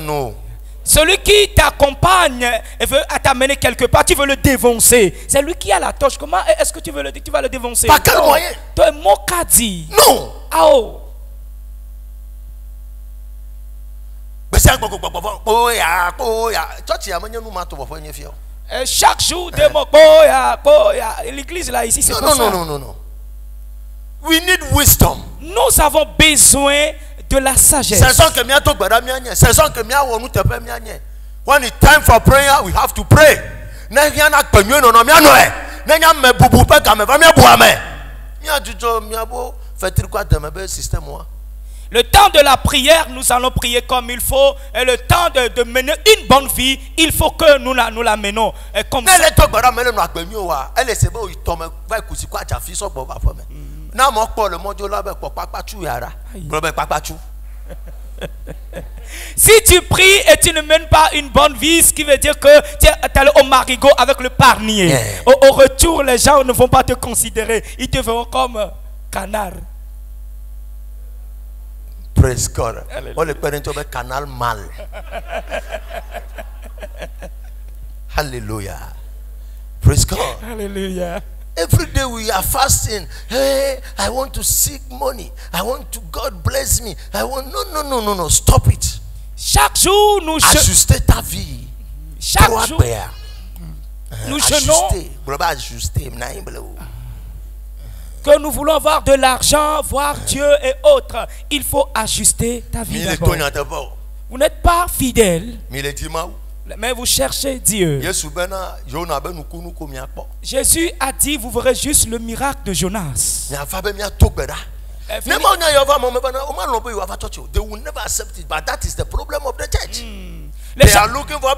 No.
Celui qui t'accompagne et veut t'amener quelque part, tu veux le défoncer. C'est lui qui a la torche. Comment est-ce que tu vas le défoncer?
Par quel moyen?
Toi, mon caddie.
Non.
Ah oh. Chaque jour, des mots. L'église là, ici, c'est pour ça.
Non. We need wisdom.
Nous avons besoin de la sagesse.
When it's time for prayer, we have to pray.
Le temps de la prière, nous allons prier comme il faut. Et le temps de mener une bonne vie, il faut que nous la menons comme ça. Si tu pries et tu ne mènes pas une bonne vie, ce qui veut dire que tu es allé au marigot avec le parnier. Au retour, les gens ne vont pas te considérer. Ils te verront comme canard.
Praise God. On le connaît comme canal mal. Hallelujah. Praise God.
Hallelujah.
Every day we are fasting. Hey, I want to seek money. I want to God bless me. I want no. Stop it.
Chaque jour nous
ajuster ta vie.
Chaque jour nous jeûnons. Que nous voulons avoir de l'argent, voir Dieu et autres. Il faut ajuster ta vie d'abord. Vous n'êtes pas fidèle, mais vous cherchez Dieu. Jésus a dit, vous verrez juste le miracle de Jonas.
They will never accept it, but that is the problem of the church. They are looking for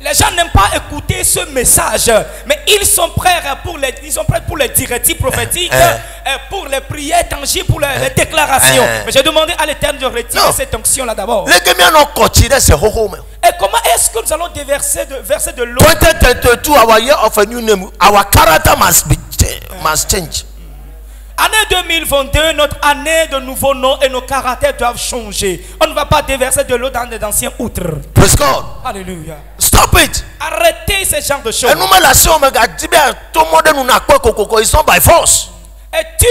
les gens n'aiment pas écouter ce message, mais ils sont prêts pour les directives prophétiques, pour les prières tangibles, pour les déclarations. Mais j'ai demandé à l'Éternel de retirer cette onction-là d'abord. Et comment est-ce que nous allons verser de l'eau?
2022, our year of a new name, our character must change.
Année 2022, notre année de nouveaux noms et nos caractères doivent changer. On ne va pas déverser de l'eau dans les anciens outres.
Praise God.
Alléluia.
Stop it.
Arrêtez ce genre de choses.
It's not by force.
Et tu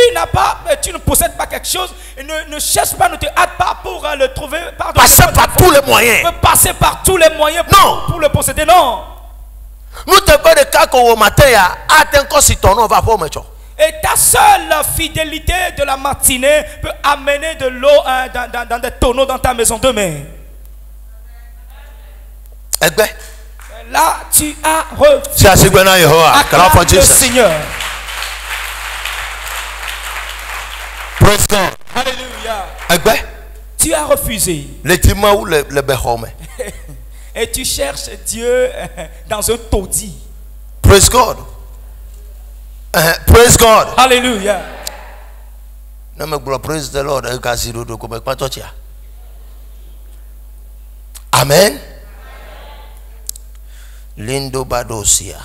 ne possèdes pas quelque chose, et ne cherche pas, ne te hâte pas pour le trouver.
Passer par tous les moyens.
Passer par tous les moyens pour le posséder, non.
Nous te parlons de cas au matin,
et ta seule fidélité de la matinée peut amener de l'eau dans des tonneaux dans ta maison demain. Là, tu as refusé. Acclame le Seigneur.
Praise God.
Alléluia. Tu as refusé. Et tu cherches Dieu dans un taudis.
Praise God. Praise God.
Hallelujah.
Praise the Lord. Amen. Lindo Badosia.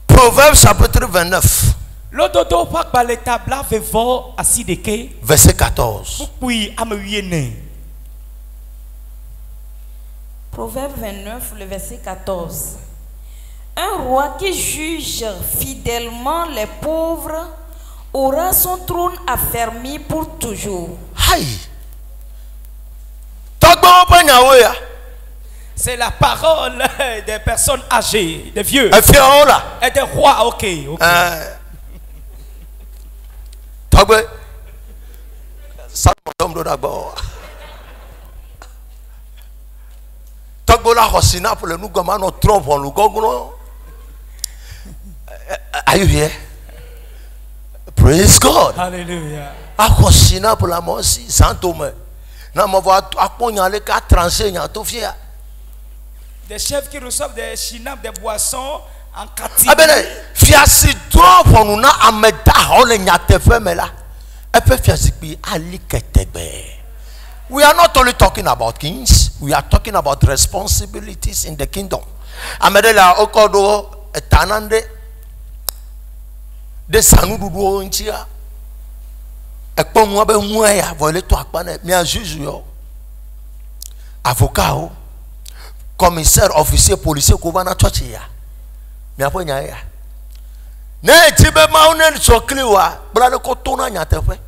Proverbes chapitre 29. Verset 14.
Proverbe 29, le verset 14. Un roi qui juge fidèlement les pauvres aura son trône affermi pour toujours.
C'est la parole des personnes âgées, des vieux. Et des rois, ok.
Are you here? Praise God.
Hallelujah. Des chefs qui reçoivent des chinap, des boissons en catimini.
We are not only talking about kings, we are talking about responsibilities in the kingdom. Amedela okodo etanande de sanududu onchia ekpomu abe muaya voile to akpane mi juge yo avocat o commissaire officier policier ko bana church ya mi aponya ya na tibe maune sokliwa brale ko tona nyatefe.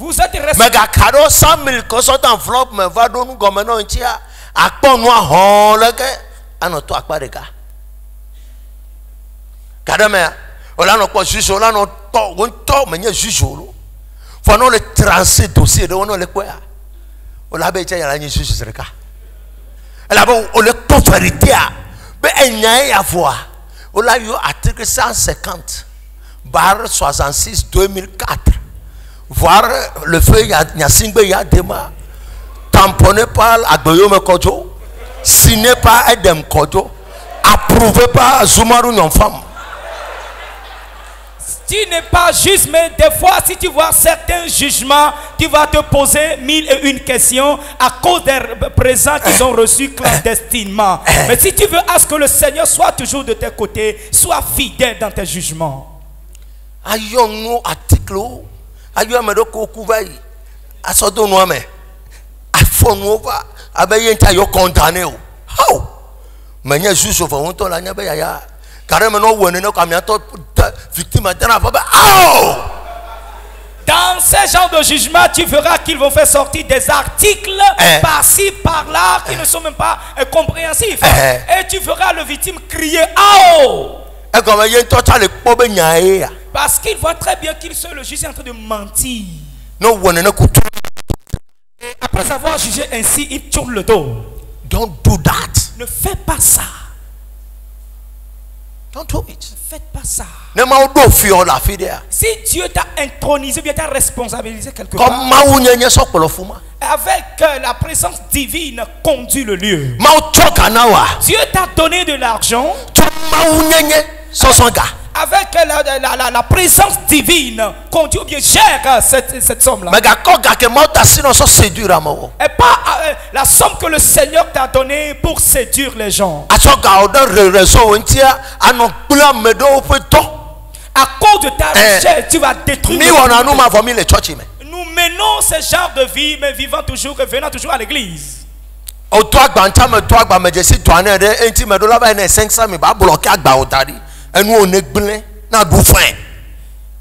Vous êtes responsable.
Mais Gakado 100 000 consort enveloppe me va donner comme non tia akpon noa hon leke anoto akpa de ka. Kadame, on a non pas juge, on a non tort, mais il y a juge. Faut non le trancher dossier de on le quoi. On a besoin de juge sur le cas. Là bas on le vérité. Mais il y a à voir. On a eu article 150 barre 66 2004. Voir le feu Nyasingbe Yadema tamponné par Agboyome Kodjo, signé par Edem Kodjo, approuvé par Zoumarou Nyonfam.
Tu n'es pas juste, mais des fois, si tu vois certains jugements, tu vas te poser 1001 questions à cause des présents qu'ils ont reçus clandestinement. Mais si tu veux à ce que le Seigneur soit toujours de tes côtés, sois fidèle dans tes jugements.
Ayons article, ayons medoko kouvaï, asodo noame, afonova, abeyen yo condamné. How? Mais n'y juge au fond, on l'a n'abe ya.
Dans ce genre de jugement, tu verras qu'ils vont faire sortir des articles par-ci, par-là, qui ne sont même pas compréhensifs. Et tu verras le victime crier « Oh !» Parce qu'il voit très bien qu'il seul le juge est en train de mentir. Et après avoir jugé ainsi, il tourne le dos.
Don't do that.
Ne fais pas ça.
Don't do it.
Ne faites pas ça.
Si
Dieu t'a intronisé, bien t'a responsabilisé quelque part, avec la présence divine, conduit le lieu. Dieu t'a donné de l'argent. Avec la présence divine, conduit ou bien gère cette somme-là. Et pas la somme que le Seigneur t'a donnée pour séduire les gens. À cause de ta richesse, tu vas détruire. Nous menons ce genre de vie, mais vivant toujours, revenant toujours à l'église.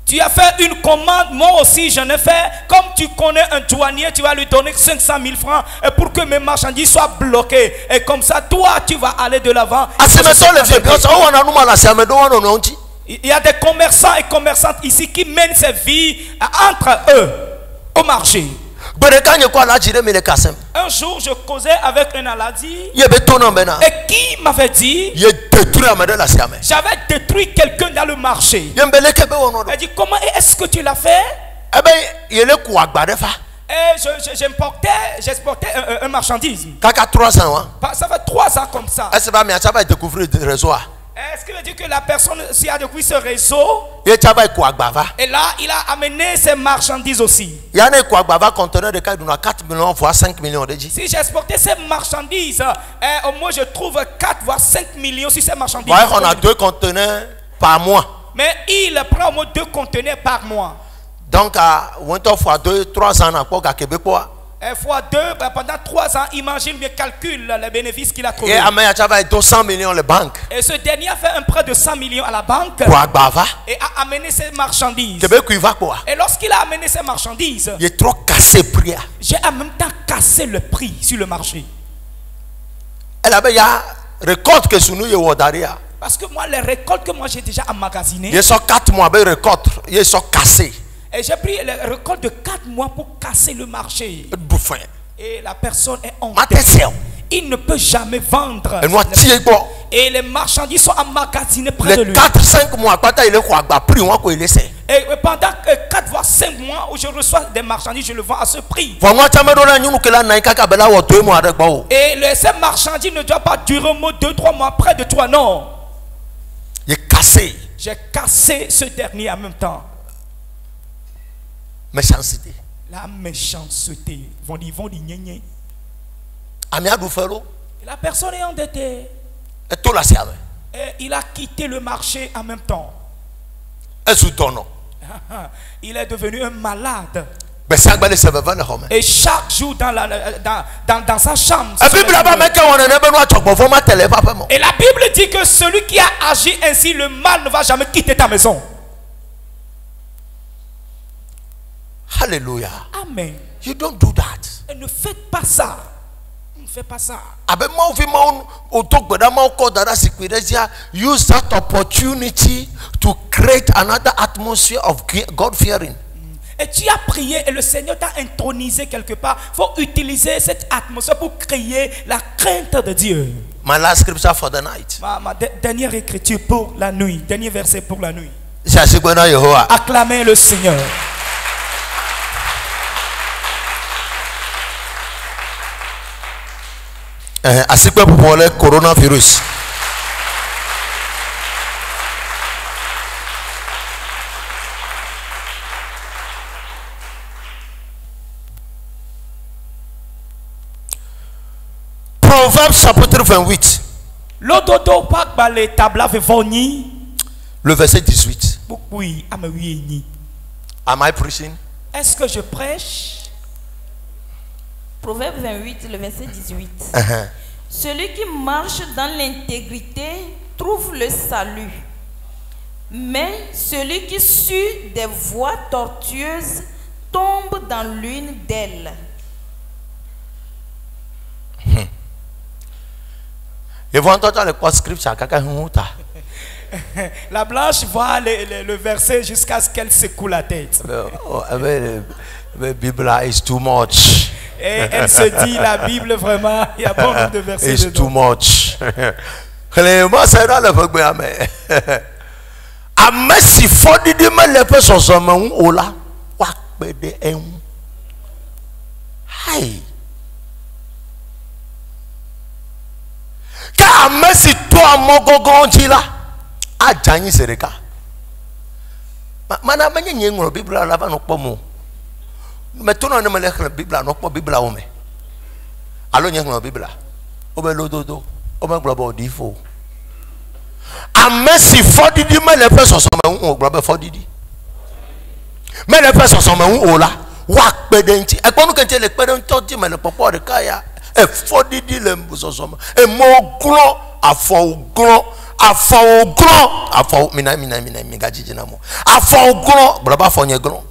Tu as fait une commande, moi aussi j'en ai fait. Comme tu connais un douanier, tu vas lui donner 500 000 francs pour que mes marchandises soient bloquées. Et comme ça, toi, tu vas aller de l'avant. Il y a des commerçants et commerçantes ici qui mènent ces vies entre eux au marché. Un jour, je causais avec un aladi et qui m'avait dit j'avais détruit quelqu'un dans le marché. Il dit comment est-ce que tu l'as fait? Et j'exportais un marchandise. Ça fait 3 ans comme ça. Est-ce qu'il veut dire que la personne s'y a découvert ce réseau? Et là, il a amené ses marchandises aussi. Si j'exportais ces marchandises, au moins je trouve 4 voire 5 millions sur ces marchandises.
On a 2 conteneurs par mois.
Mais il prend au moins 2 conteneurs par mois.
Donc, à 3 ans,
fois 2, pendant 3 ans, imagine bien, calcule les bénéfices qu'il a trouvés.
Et 200 millions les banques.
Et ce dernier a fait un prêt de 100 millions à la banque. Et a amené ses marchandises. Et lorsqu'il a amené ses marchandises,
il est trop cassé prix.
J'ai en même temps cassé le prix sur le marché. Parce que moi, les récoltes que moi j'ai déjà emmagasinées,
ils sont 4 mois de récolte, ils sont cassés.
Et j'ai pris les récoltes de 4 mois pour casser le marché. Et la personne est en tête. Il ne peut jamais vendre. Et les marchandises sont emmagasinées près de lui.
4-5 mois,
et pendant 4 voire 5 mois où je reçois des marchandises, je le vends à ce prix. Et ces marchandises ne doivent pas durer au moins 2-3 mois près de toi, non. J'ai cassé ce dernier en même temps.
Méchanceté.
La méchanceté. Vont dire gné. Et la personne est endettée. Et il a quitté le marché en même temps. Il est devenu un malade. Et chaque jour dans sa chambre. Et la Bible dit que celui qui a agi ainsi, le mal ne va jamais quitter ta maison.
Alléluia.
Amen.
You don't do that.
Et ne faites pas ça. fais pas ça.
Use that opportunity to create another atmosphere of God-fearing.
Et tu as prié et le Seigneur t'a intronisé quelque part. Il faut utiliser cette atmosphère pour créer la crainte de Dieu.
My last scripture for the night.
Ma dernière écriture pour la nuit. Dernier verset pour la nuit.
Acclamez
le Seigneur.
Asikwe pour le coronavirus. Proverbes chapitre 28. Le verset 18.
Oui,
am I preaching?
Est-ce que je prêche?
Proverbe 28, le verset 18. Celui qui marche dans l'intégrité trouve le salut. Mais celui qui suit des voies tortueuses tombe dans l'une d'elles.
Et vous entendez le quoi scripture?
La blanche voit le verset jusqu'à ce qu'elle secoue la tête.
The Bible is too much.
Et elle se dit, la Bible vraiment, il y a beaucoup de versets
It's
dedans.
too much. Amesi fodi di melepe sosoma ola wa pede en. Hai. Ka amesi to amogogon jila ajanyi sereka. Mana menye ngro Bible la ba no pomo. Maintenant ne me lève Bible non pas Bible ome. Allo nye ngro Bible. Obe lododo, obe global difo. Amesi fodi di me le person so me un global fodi di. Me le person so me un ola wa pedenti. E ponu kente le pedenti ti me le popo de kaya. E fodi di le mbuso so me. E mo glo afo glo afo mina gaji na mo. Afo glo global fo nye glo.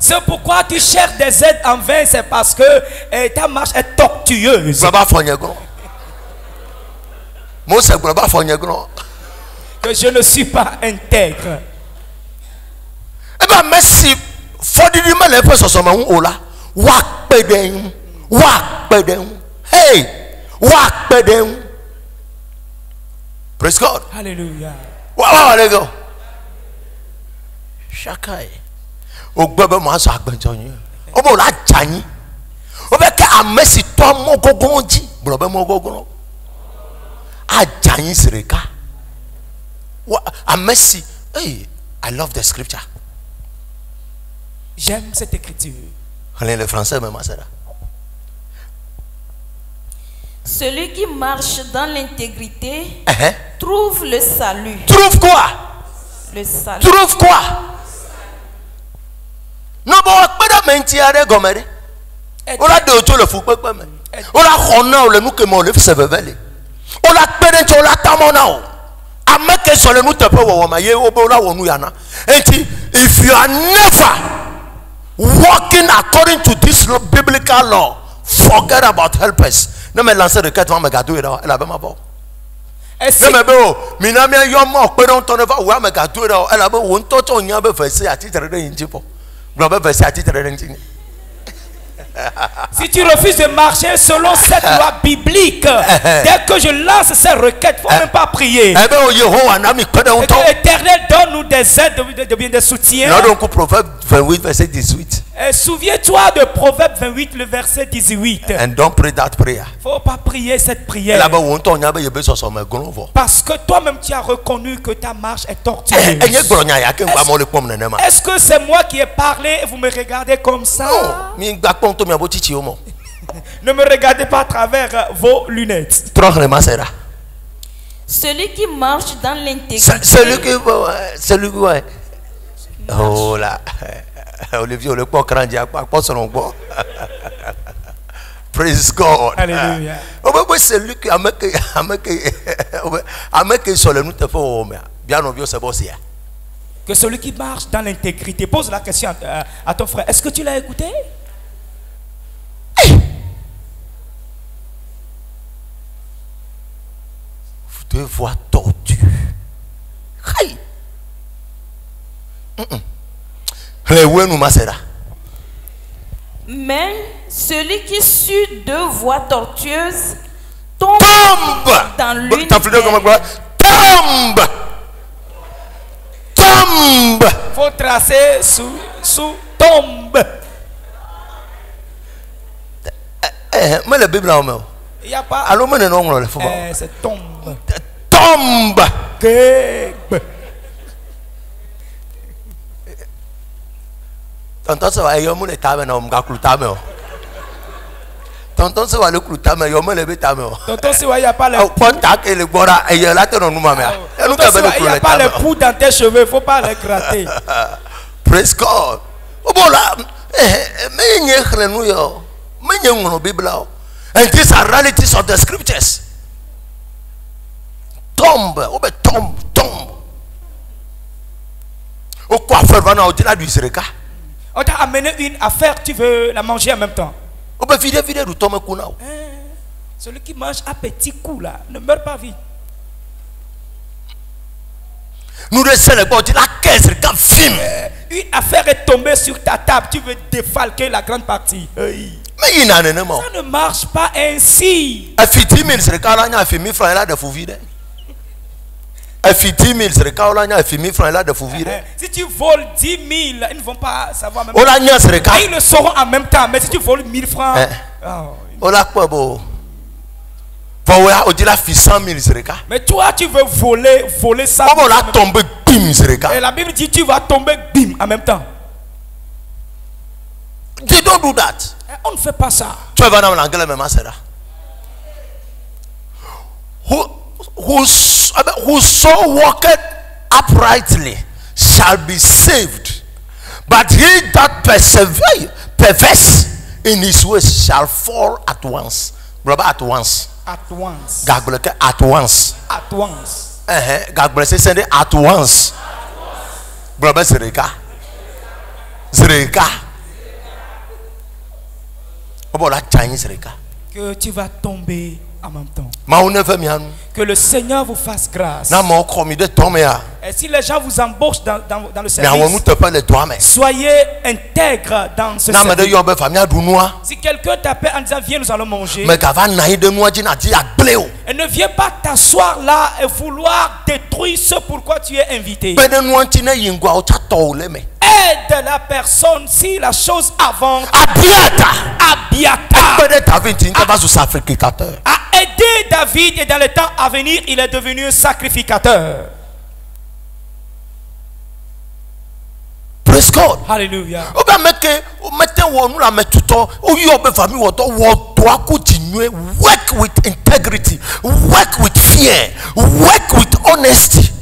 C'est pourquoi tu cherches des aides en vain, c'est parce que ta marche est tortueuse. Que je ne suis pas intègre.
Eh bien, merci. Hey, praise God.
Alléluia.
Shakai. Ogbebe mo aso agbanjo yin obo la janyin obe ke amesi to mo gogonji brobe mo gogono ajanyin sirika amesi. Hey, I love the scripture.
J'aime cette écriture.
Le français même ça.
Celui qui marche dans l'intégrité trouve le salut.
Trouve quoi?
Le salut.
Trouve quoi? No bo akpada menti are gomere. Ola de ojo le fu pepe me. Ola khona o le nu ke mo le se vevele. Ola pere nti ola tamona o. Ameke so le nu tepe wo ma ye obo ola wonu yana. Enti if you are never walking according to this biblical law, forget about helpers. No me lancer de 4 ans me gado era elle a ma bo. Ne me be o minami yo mo pe don to never wa me gado era elle a be won to to nya be fa se ati tere de yin jipo.
Si tu refuses de marcher selon cette loi biblique, dès que je lance ces requêtes, il ne faut même pas prier. Que l'Éternel donne-nous des aides, des soutiens.
Proverbe 28, verset 18.
Souviens-toi de Proverbe 28, le verset 18.
And don't pray that prayer.
Il ne faut pas prier cette prière. Parce que toi-même tu as reconnu que ta marche est tortueuse. Est-ce que c'est moi qui ai parlé et vous me regardez comme ça? Ne me regardez pas à travers vos lunettes.
Celui qui marche dans l'intégrité.
Celui qui oh là. Olivier, le quoi grand dia pas selon quoi. Praise God.
Alléluia.
C'est lui qui a sur le nous te faut bien obvious c'est bon c'est.
Que celui qui marche dans l'intégrité, pose la question à ton frère. Est-ce que tu l'as écouté?
2 voies tortues. Hey.
Mais celui qui suit 2 voies tortueuses tombe dans l'une
tombe. Faut tracer sous tombe.
Mais la Bible a
il n'y a pas.
Alors maintenant
c'est tombe.
Tombe. Tonton se va yo mule tame na mga klutame o. Tonton se va le klutame yo mule be tame o.
Tonton se va y a pas le
contact et le bora et la te no numa mea.
Il n'y a pas le pou dans tes cheveux, faut pas les gratter.
Praise God. Obola me nye khrenu yo. Me nye ngono Bible o. And these are realities of the scriptures. Tombe, obe tombe. O quoi faire va na o dila du zereka.
On t'a amené une affaire, tu veux la manger en même temps. Celui qui mange à petits coups là ne meurt pas vite.
Nous une
affaire est tombée sur ta table, tu veux défalquer la grande partie.
Ça
ne marche pas ainsi.
Si tu
voles 10 000, ils ne vont pas savoir même. Ils le sauront en même temps. Mais si tu voles 1000 francs, mais toi tu veux voler ça. Et la Bible dit tu vas tomber bim en même temps.
They don't do that.
On ne fait pas ça.
Whoso walketh uprightly shall be saved, but he that perverse in his ways shall fall at once. Brother, at once.
At once.
At once.
At once.
Send it at once. Brother, Zereka.
Que tu vas tomber en même temps. Que le Seigneur vous fasse grâce. Et si les gens vous embauchent dans le service, soyez intègres dans ce service. Si quelqu'un t'appelle en disant viens nous allons manger, et ne viens pas t'asseoir là et vouloir détruire ce pourquoi tu es invité. Aide la personne si la chose avance. Abiatar a aidé David et dans le temps à venir il est devenu un sacrificateur.
Praise God.
Hallelujah.
Work with integrity, work with fear, work with honesty.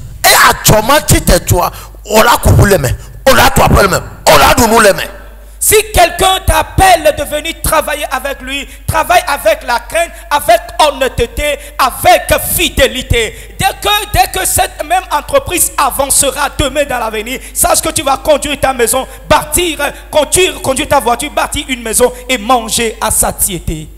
Si quelqu'un t'appelle de venir travailler avec lui, travaille avec la crainte, avec honnêteté, avec fidélité. Dès que cette même entreprise avancera demain dans l'avenir, sache que tu vas conduire ta maison, conduire ta voiture, bâtir une maison et manger à satiété.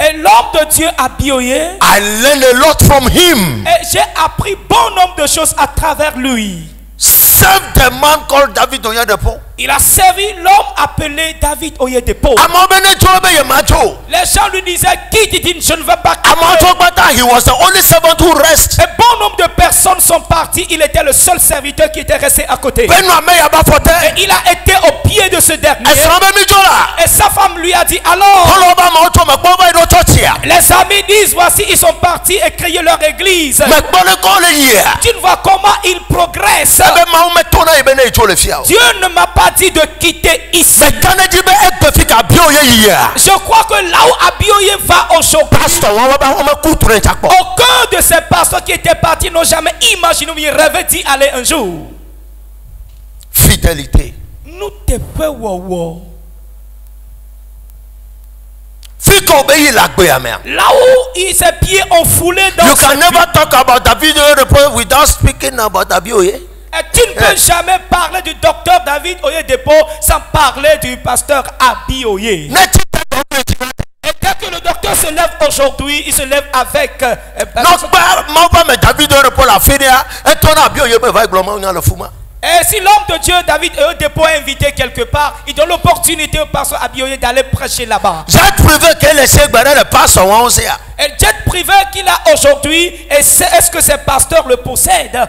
Et l'homme de Dieu Abioye,
I learned a lot from him.
Et j'ai appris bon nombre de choses à travers lui.
Serve the man called David Oyedepo.
Il a servi l'homme appelé David Oyedepo. Les gens lui disaient, qui dit je ne veux pas quitter.
He was the only servant who rest.
Et bon nombre de personnes sont parties. Il était le seul serviteur qui était resté à côté. Et il a été au pied de ce dernier. Et sa femme lui a dit, alors les amis disent, voici ils sont partis et créé leur église. Tu vois comment ils progressent. Dieu ne m'a pas dit de quitter ici. Je crois que là où Abioye va aujourd'hui, aucun de ces pasteurs qui étaient partis n'ont jamais imaginé ou rêvé d'y aller un jour.
Fidélité.
Nous te faisons. Là où ses pieds ont foulé dans
you can never talk about David without speaking about Abioye.
Et tu ne peux jamais parler du docteur David Oyedepo sans parler du pasteur Abioye. Et dès que le docteur pasteur se lève aujourd'hui, il se lève avec... Et si l'homme de Dieu, David, est au dépôt invité quelque part, il donne l'opportunité au pasteur Abioye d'aller prêcher là-bas. Et jet privé qu'il a aujourd'hui, est-ce que ces pasteurs le possèdent?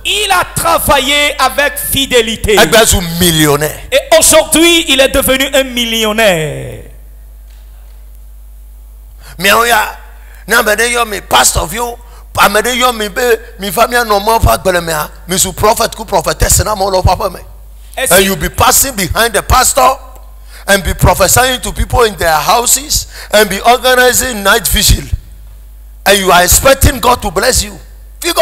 Il a travaillé avec fidélité. Et aujourd'hui, il est devenu un millionnaire.
Mais on y a, pasteur vieux. And you'll be passing behind the pastor and be prophesying to people in their houses and be organizing night vigil, and you are expecting God to bless you.
Et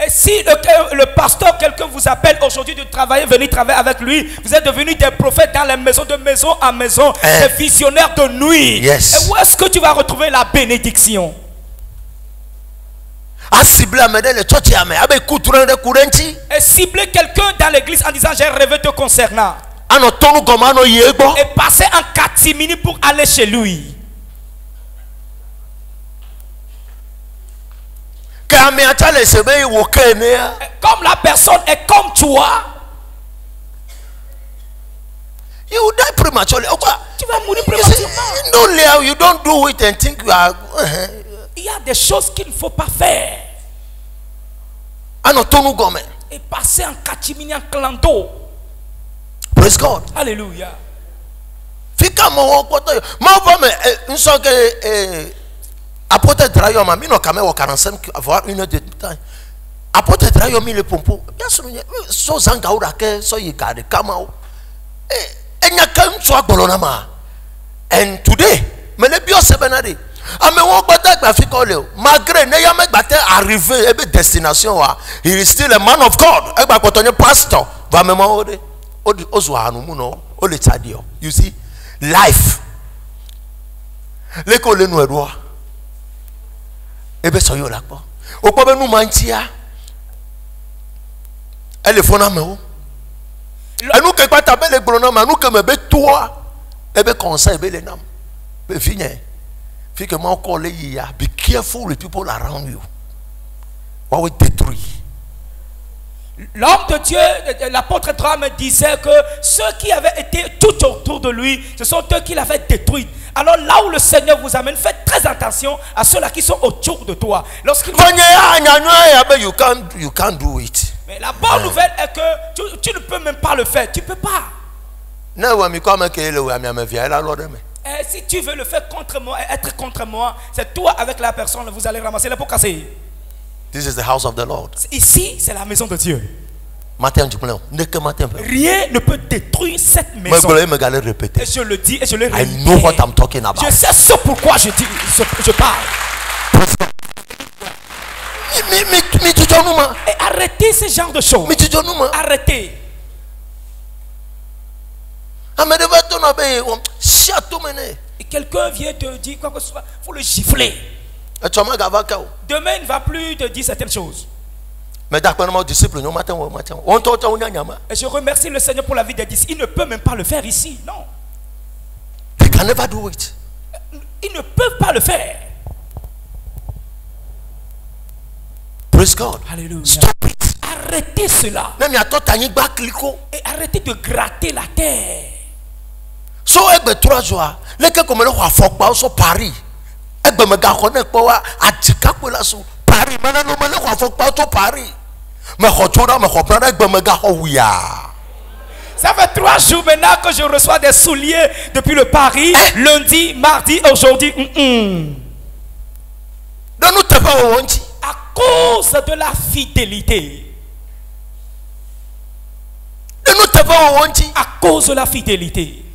si le pasteur, quelqu'un vous appelle aujourd'hui de travailler, venir travailler avec lui, vous êtes devenus des prophètes dans les maisons, de maison en maison, des visionnaires de nuit.
Yes.
Et où est-ce que tu vas retrouver la bénédiction? Et cibler quelqu'un dans l'église en disant j'ai rêvé te concernant. Et passer en catimini pour aller chez lui. Comme la personne est comme toi,
you die prematurely.
Tu vas mourir prématurément.
You don't do it and think you are.
Il y a des choses qu'il ne faut pas faire. Et passer en catimini, en clando.
Praise God.
Alléluia.
Apôtre Drayoma, mi no kame wo 45 avoir une heure de temps. Apôtre Drayoma le pompo. Bien sûr, so zanga ura ke so yi gade kama o. Enya kan so agbolona ma. And today, me le bio sebenade. Ame won gbata gba fi ko le o. Malgré ne ya me gbata arriver ebe destination wa. He is still a man of God. E gba kotonye pastor. Va me ma ode. Ozu anu mu no. O le tadio. You see, life. Leko le nu edwa. Ebe soyo la po o po be nu mantia elephone me o anu ke pata be le gboro na ma nu ke me be toa ebe conseil be le nam be finye fi que mon call ya be careful with people around you what will détruire.
L'homme de Dieu, l'apôtre Droit me disait que ceux qui avaient été tout autour de lui, ce sont eux qui l'avaient détruit. Alors là où le Seigneur vous amène, faites très attention à ceux-là qui sont autour de toi. Lorsqu'ils
you can't do it.
Mais la bonne nouvelle est que tu ne peux même pas le faire. Tu ne peux pas. Et si tu veux le faire contre moi, être contre moi, c'est toi avec la personne, vous allez ramasser les pots cassés.
This is the house of the Lord.
Ici, c'est la maison de Dieu.
Rien
ne peut détruire cette maison. Et je le dis et je le répète.
I know what I'm talking about.
Je sais ce pourquoi je parle. Et arrêtez ce genre de choses. Arrêtez. Et quelqu'un vient te dire quoi que ce soit, il faut le gifler. Demain, il ne va plus te dire certaines choses. Et je remercie le Seigneur pour la vie des disciples. Il ne peut même pas le faire ici. Non.
They can never do it.
Ils ne peuvent pas le faire.
Praise God.
Alléluia.
Stop it.
Arrêtez cela. Et arrêtez de gratter la terre.
So egbe 3 jours, les que comme le roi Fokba so Paris. Egbe me ga konek powa atika kwela so Paris. Mana no me le roi Fokba to Paris. Me khotora me khopra egbe me ga hoya.
Ça fait 3 jours maintenant que je reçois des souliers depuis le Paris, lundi, mardi, aujourd'hui. À cause de la fidélité. À cause de la fidélité.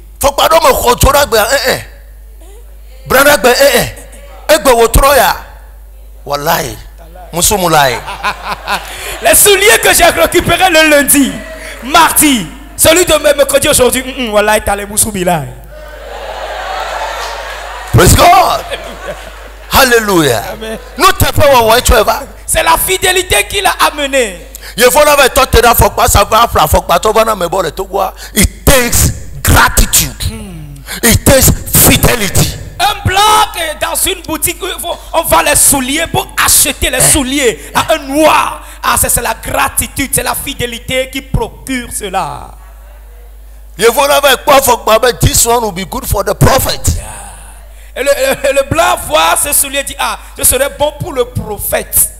Les souliers que j'ai récupérés le lundi, mardi, celui de mercredi aujourd'hui, voilà, t'as les moussoubila.
Praise God. Hallelujah.
C'est la fidélité qui l'a amené.
It takes gratitude. It takes Infidelity.
Un blanc dans une boutique, on va les souliers pour acheter les souliers à un noir. Ah, c'est la gratitude, c'est la fidélité qui procure cela.
You will never quite this one will be good for the prophet.
Et le blanc voit ce soulier et dit, ah, ce serait bon pour le prophète.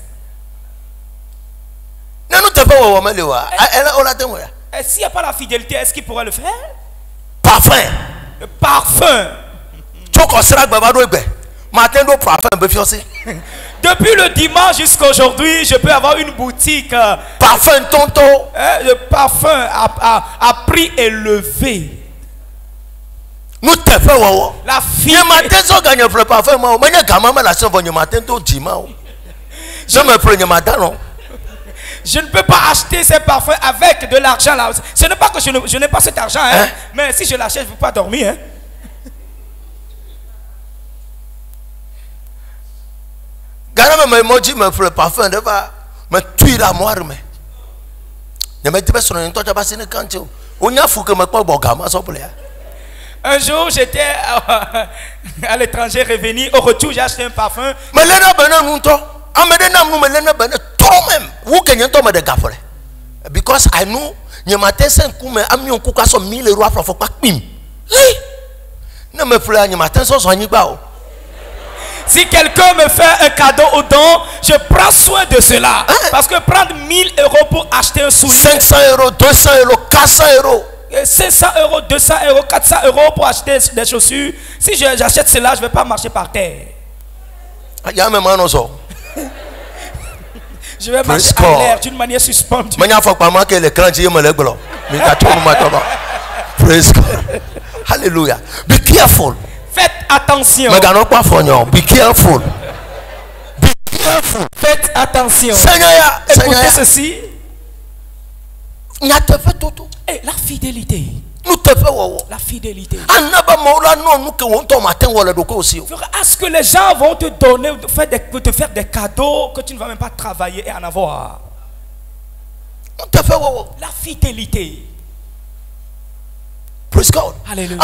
Et s'il n'y a pas la fidélité, est-ce qu'il pourrait le faire?
Parfum.
Le parfum. Depuis le dimanche jusqu'à aujourd'hui, je peux avoir une boutique.
Parfum tonto.
Le parfum à prix élevé.
Nous te faisons.
La fille. Je ne peux pas acheter ces parfums avec de l'argent là. Ce n'est pas que je n'ai pas cet argent, hein? Mais si je l'achète, je ne peux pas dormir. Hein? Un jour, j'étais à l'étranger revenu. Au retour, j'ai acheté un parfum. Because I know si quelqu'un me fait un cadeau au don, je prends soin de cela. Parce que prendre 1000 euros pour acheter un soulier,
500 euros, 200 euros, 400 euros,
500 euros, 200 euros, 400 euros pour acheter des chaussures. Si j'achète cela, je ne vais pas marcher par terre. Je vais marcher à l'air d'une manière suspendue.
Praise God. Hallelujah. Be careful.
Faites attention.
Be careful. Be careful.
Faites attention. Écoutez ceci. Et la fidélité. La fidélité. À ce que les gens vont te donner, te faire des cadeaux que tu ne vas même pas travailler et en avoir. La fidélité.
Praise God.
Alléluia.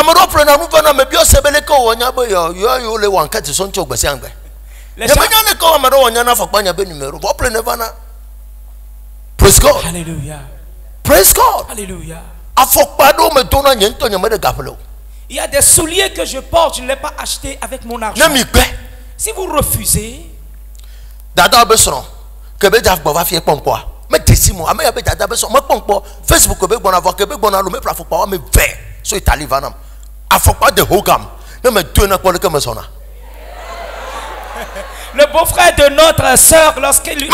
Praise God.
Alléluia.
Praise God.
Alléluia. Il y a des souliers que je porte, je ne l'ai pas acheté avec mon argent. Si vous refusez, le beau-frère de notre soeur, lorsqu'il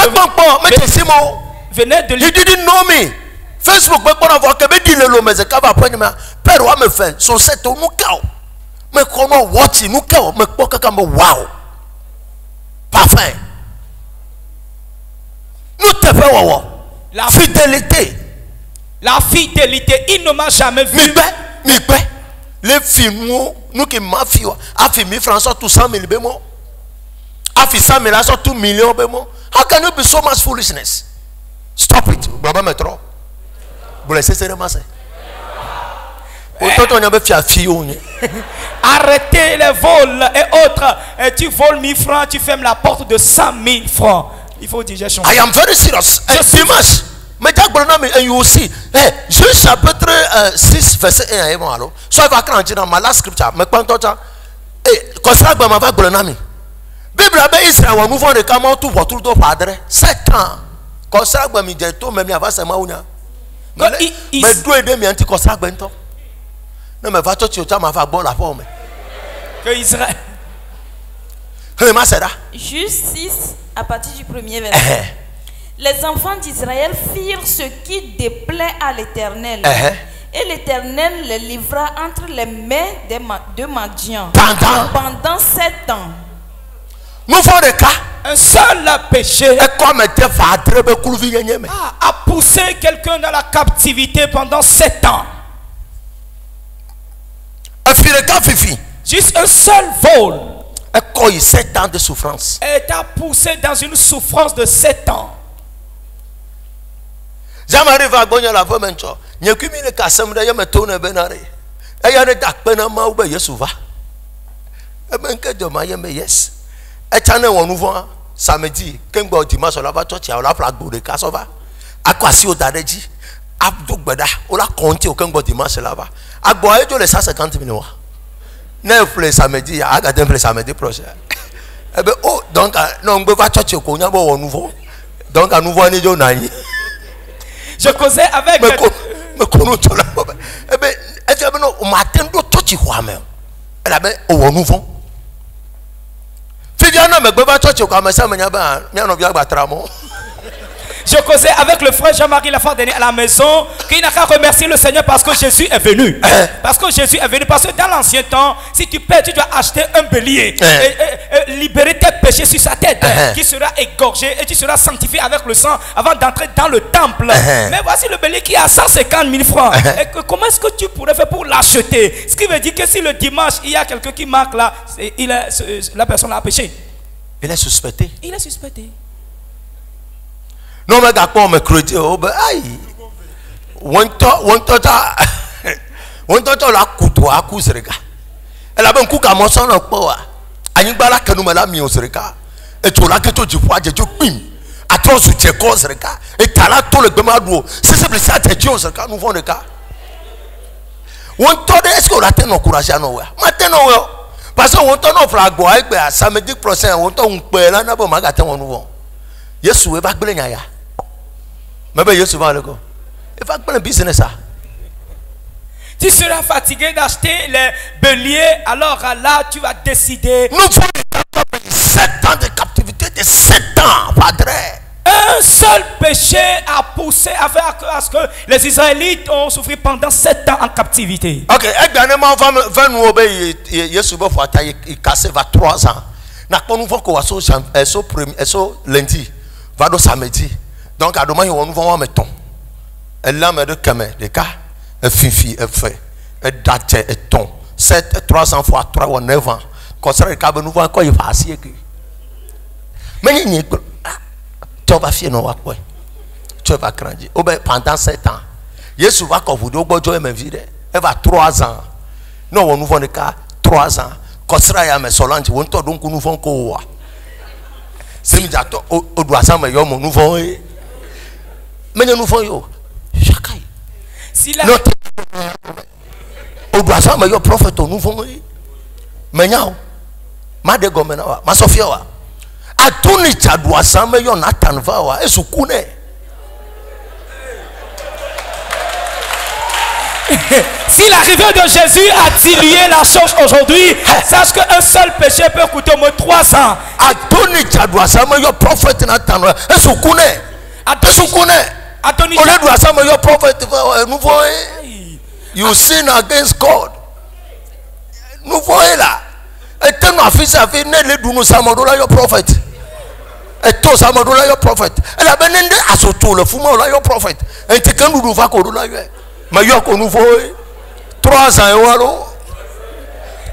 venait de lui,
he didn't know me. Facebook be kpona vo ke be di le lo me ze ka ba poni ma pero wa me fe so se to nu ka o me ko no watch nu ka o me kpo kaka me wow parfait nous te fait wo la fidélité
il ne m'a jamais vu
mi pe les films nous qui ma fi a fi mi François tout 100 000 be mo a fi 100 000 a so 2 millions be mo. How can you be so much foolishness? Stop it baba me trop.
Arrêtez les vols et autres. Et tu voles 1000 francs, tu fermes la porte de 100 000 francs. Il faut dire,
I am very serious. Dimanche, and you will see. Juge chapitre 6 verset 1. So if I can't dans ma last scripture, mais quand tu as consacré ma va grenami. Bible abe Israël wa mouvement de comment tout votre do padre 7 ans. Consacré mi de to même avant ça maounya. Mais d'où est mi anti consacré bento. Non mais va tu ma va bon la forme.
Que Israël.
Juste 6 à partir du premier verset. Les enfants d'Israël firent ce qui déplaît à l'Éternel. Et l'Éternel les livra entre les mains de Madian pendant 7 ans.
Nous faisons des cas.
Un seul péché a poussé quelqu'un dans la captivité pendant 7 ans. Juste un seul vol.
7 ans de souffrance.
Et t'a poussé dans une souffrance de 7 ans.
J'arrive à Gonya la femme. E ben ke de ma ye me yes. E chane won nou vont samedi, ken gbo dimanche la va church ya la flag de ka so va. Akwasi o dadeji. Abdou gbeda o la compter o ken gbo dimanche là va. Agbo e jo le 150 millions. Ne fle samedi ya aga den fle samedi prochain. Eh ben oh donc non ngbe va church ko nya bo won nouveau. Donc à nouveau ni jo nani.
Je causais avec
me kono to la. Eh ben est-ce que non o matin do church ho amem. Elle ben o won nouveau. Fidiana me gbe va church ko amesa me nya ba mi no bi agbatramo.
Je causais avec le frère Jean-Marie la fois dernière à la maison, qui n'a qu'à remercier le Seigneur parce que Jésus est venu. Parce que Jésus est venu. Parce que dans l'ancien temps, si tu paies, tu dois acheter un bélier et libérer tes péchés sur sa tête, qui sera égorgé et tu seras sanctifié avec le sang avant d'entrer dans le temple. Mais voici le bélier qui est à 150 000 francs. Et comment est-ce que tu pourrais faire pour l'acheter? Ce qui veut dire que si le dimanche, il y a quelqu'un qui marque là, la personne a péché.
Il est suspecté.
Il est suspecté.
Non mais d'accord me crédit oh ben aïe wonto la kuto akuzrega ela ben ku ka mo so na po wa anyigba la kanu mala mi osrega e to la keto jifu ajejo pim atrosu che ko osrega e tala to le gbema duo sese ble sa teji osrega nu fon de ka wonto de est-ce que la ten encourager no wa ma ten no wa parce que wonto no flagbo ai gbe samedi prochain wonto un pe la na bo ma ga ten wonu won Yesu e ba gbele nya ya. Mais Yesu va le go. Il va prendre un business ça.
Tu seras fatigué d'acheter les béliers, alors là tu vas décider.
Nous faisons 7 ans de captivité, de 7 ans, padre.
Un seul péché a poussé à faire à ce que les Israélites ont souffert pendant 7 ans en captivité.
Ok, dernièrement, va nous obéir. Yesu va faire tailler, il casse, va 3 ans. N'a pas nous voir qu'on va so lundi, va do samedi. Donc, à demain, on va mettre ton. Elle l'a mis de caméra, des cas, un fifi, un fait, un date, un ton. 300 fois 3 ou 9 ans. Quand ça, le câble nous voit quoi, il va assis. Mais il n'y a pas. Tu vas faire non, quoi. Tu vas grandir. Pendant 7 ans. Yesu va quand vous dites, oh, Dieu, elle va 3 ans. Non, on nous voit des cas, 3 ans. Quand ça, il y a mes solanges, on te donc nous voit quoi. C'est mis à toi, au doigt, ça, mais nous voit. Mais nous voyons chacun.
Si la
au doit ça mais yo prophète nous voyons. Mais non. Ma de gomena wa, ma Sophia wa. A tout ni cha doit ça mais yo Nathan va wa et soukune.
Si l'arrivée de Jésus a dilué la chose aujourd'hui, sache qu'un seul péché peut coûter au moins 300.
A tout ni cha doit ça mais yo prophète Nathan wa et soukune. A tout soukune. Your prophet, you sin against God. Nous voyons là. Et tant que fils a fait ne nous samodola your prophet. Et tout samodola your prophet. Elle a bené à ce tour le fumo la your prophet. Et tu quand nous va qu'on la mais yo qu'on nous voit 3 ans et voilà.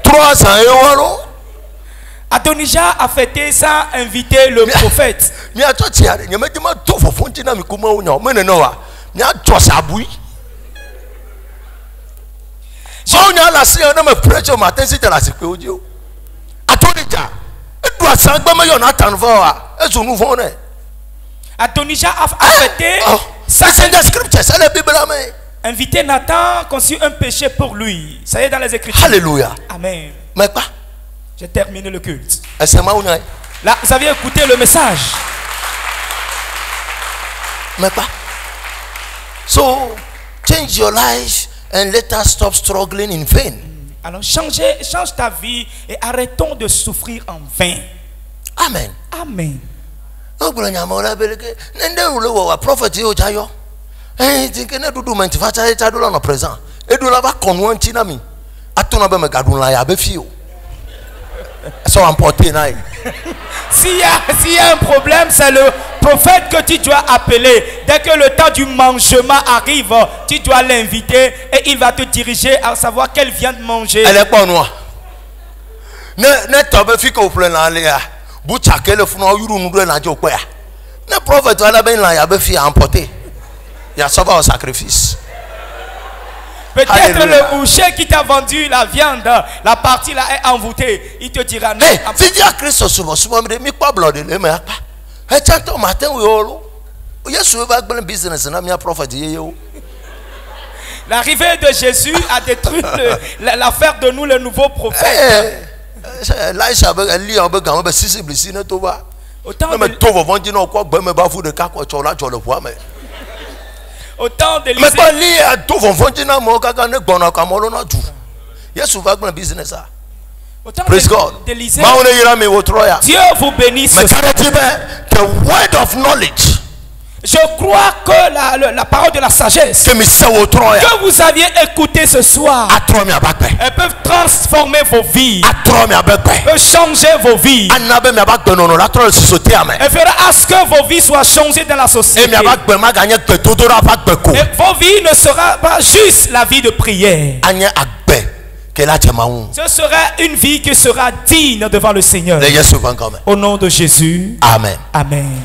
3 ans et voilà.
Adonija a fêté sans inviter le prophète.
Mi a toi tiare, ni me dima to fo fonti na mi kuma unya, me no wa. Mi a to sabui. So nya la se na me preach matin si la se pe odio. Adonija, e do asangba me yo na tanva wa. E so nu fon ne.
Adonija a fêté
ça c'est dans les scriptures, c'est la Bible là mais.
Inviter Nathan conçut un péché pour lui. Ça y est dans les Écritures.
Alléluia.
Amen.
Mais pas.
J'ai terminé le culte.
Là,
vous avez écouté le message.
Mais pas. So, change your life and let us stop struggling in vain.
Alors, change ta vie et arrêtons de souffrir en vain.
Amen.
Amen.
Prophet yo jayo. Eh, tinkene dudu mentifacha eta dola no present. E dola ba konwo ntina mi. Atuna be me gadun la ya be fio. S'il
y a un problème, c'est le prophète que tu dois appeler. Dès que le temps du mangement arrive, tu dois l'inviter et il va te diriger à savoir quelle viande manger.
Elle est pas noire. Ne tobe fi ko plein la le. Bu chakele funa yuru nu na jo kwa. Ne prophète wala ben la ya be fi emporter. Ya sauver au sacrifice.
Peut-être le boucher qui t'a vendu la viande, la partie là est envoûtée. Il te dira non. L'arrivée de Jésus a détruit l'affaire de nous, le nouveau prophète. Autant de
Praise God.
Dieu vous bénisse.
The word of knowledge.
Je crois que la parole de la sagesse que vous aviez écouté ce soir, elles peuvent transformer vos vies, peuvent changer vos vies, et fera à ce que vos vies soient changées dans la société. Et vos vies ne seront pas juste la vie de prière. Ce sera une vie qui sera digne devant le Seigneur. Au nom de Jésus.
Amen.
Amen.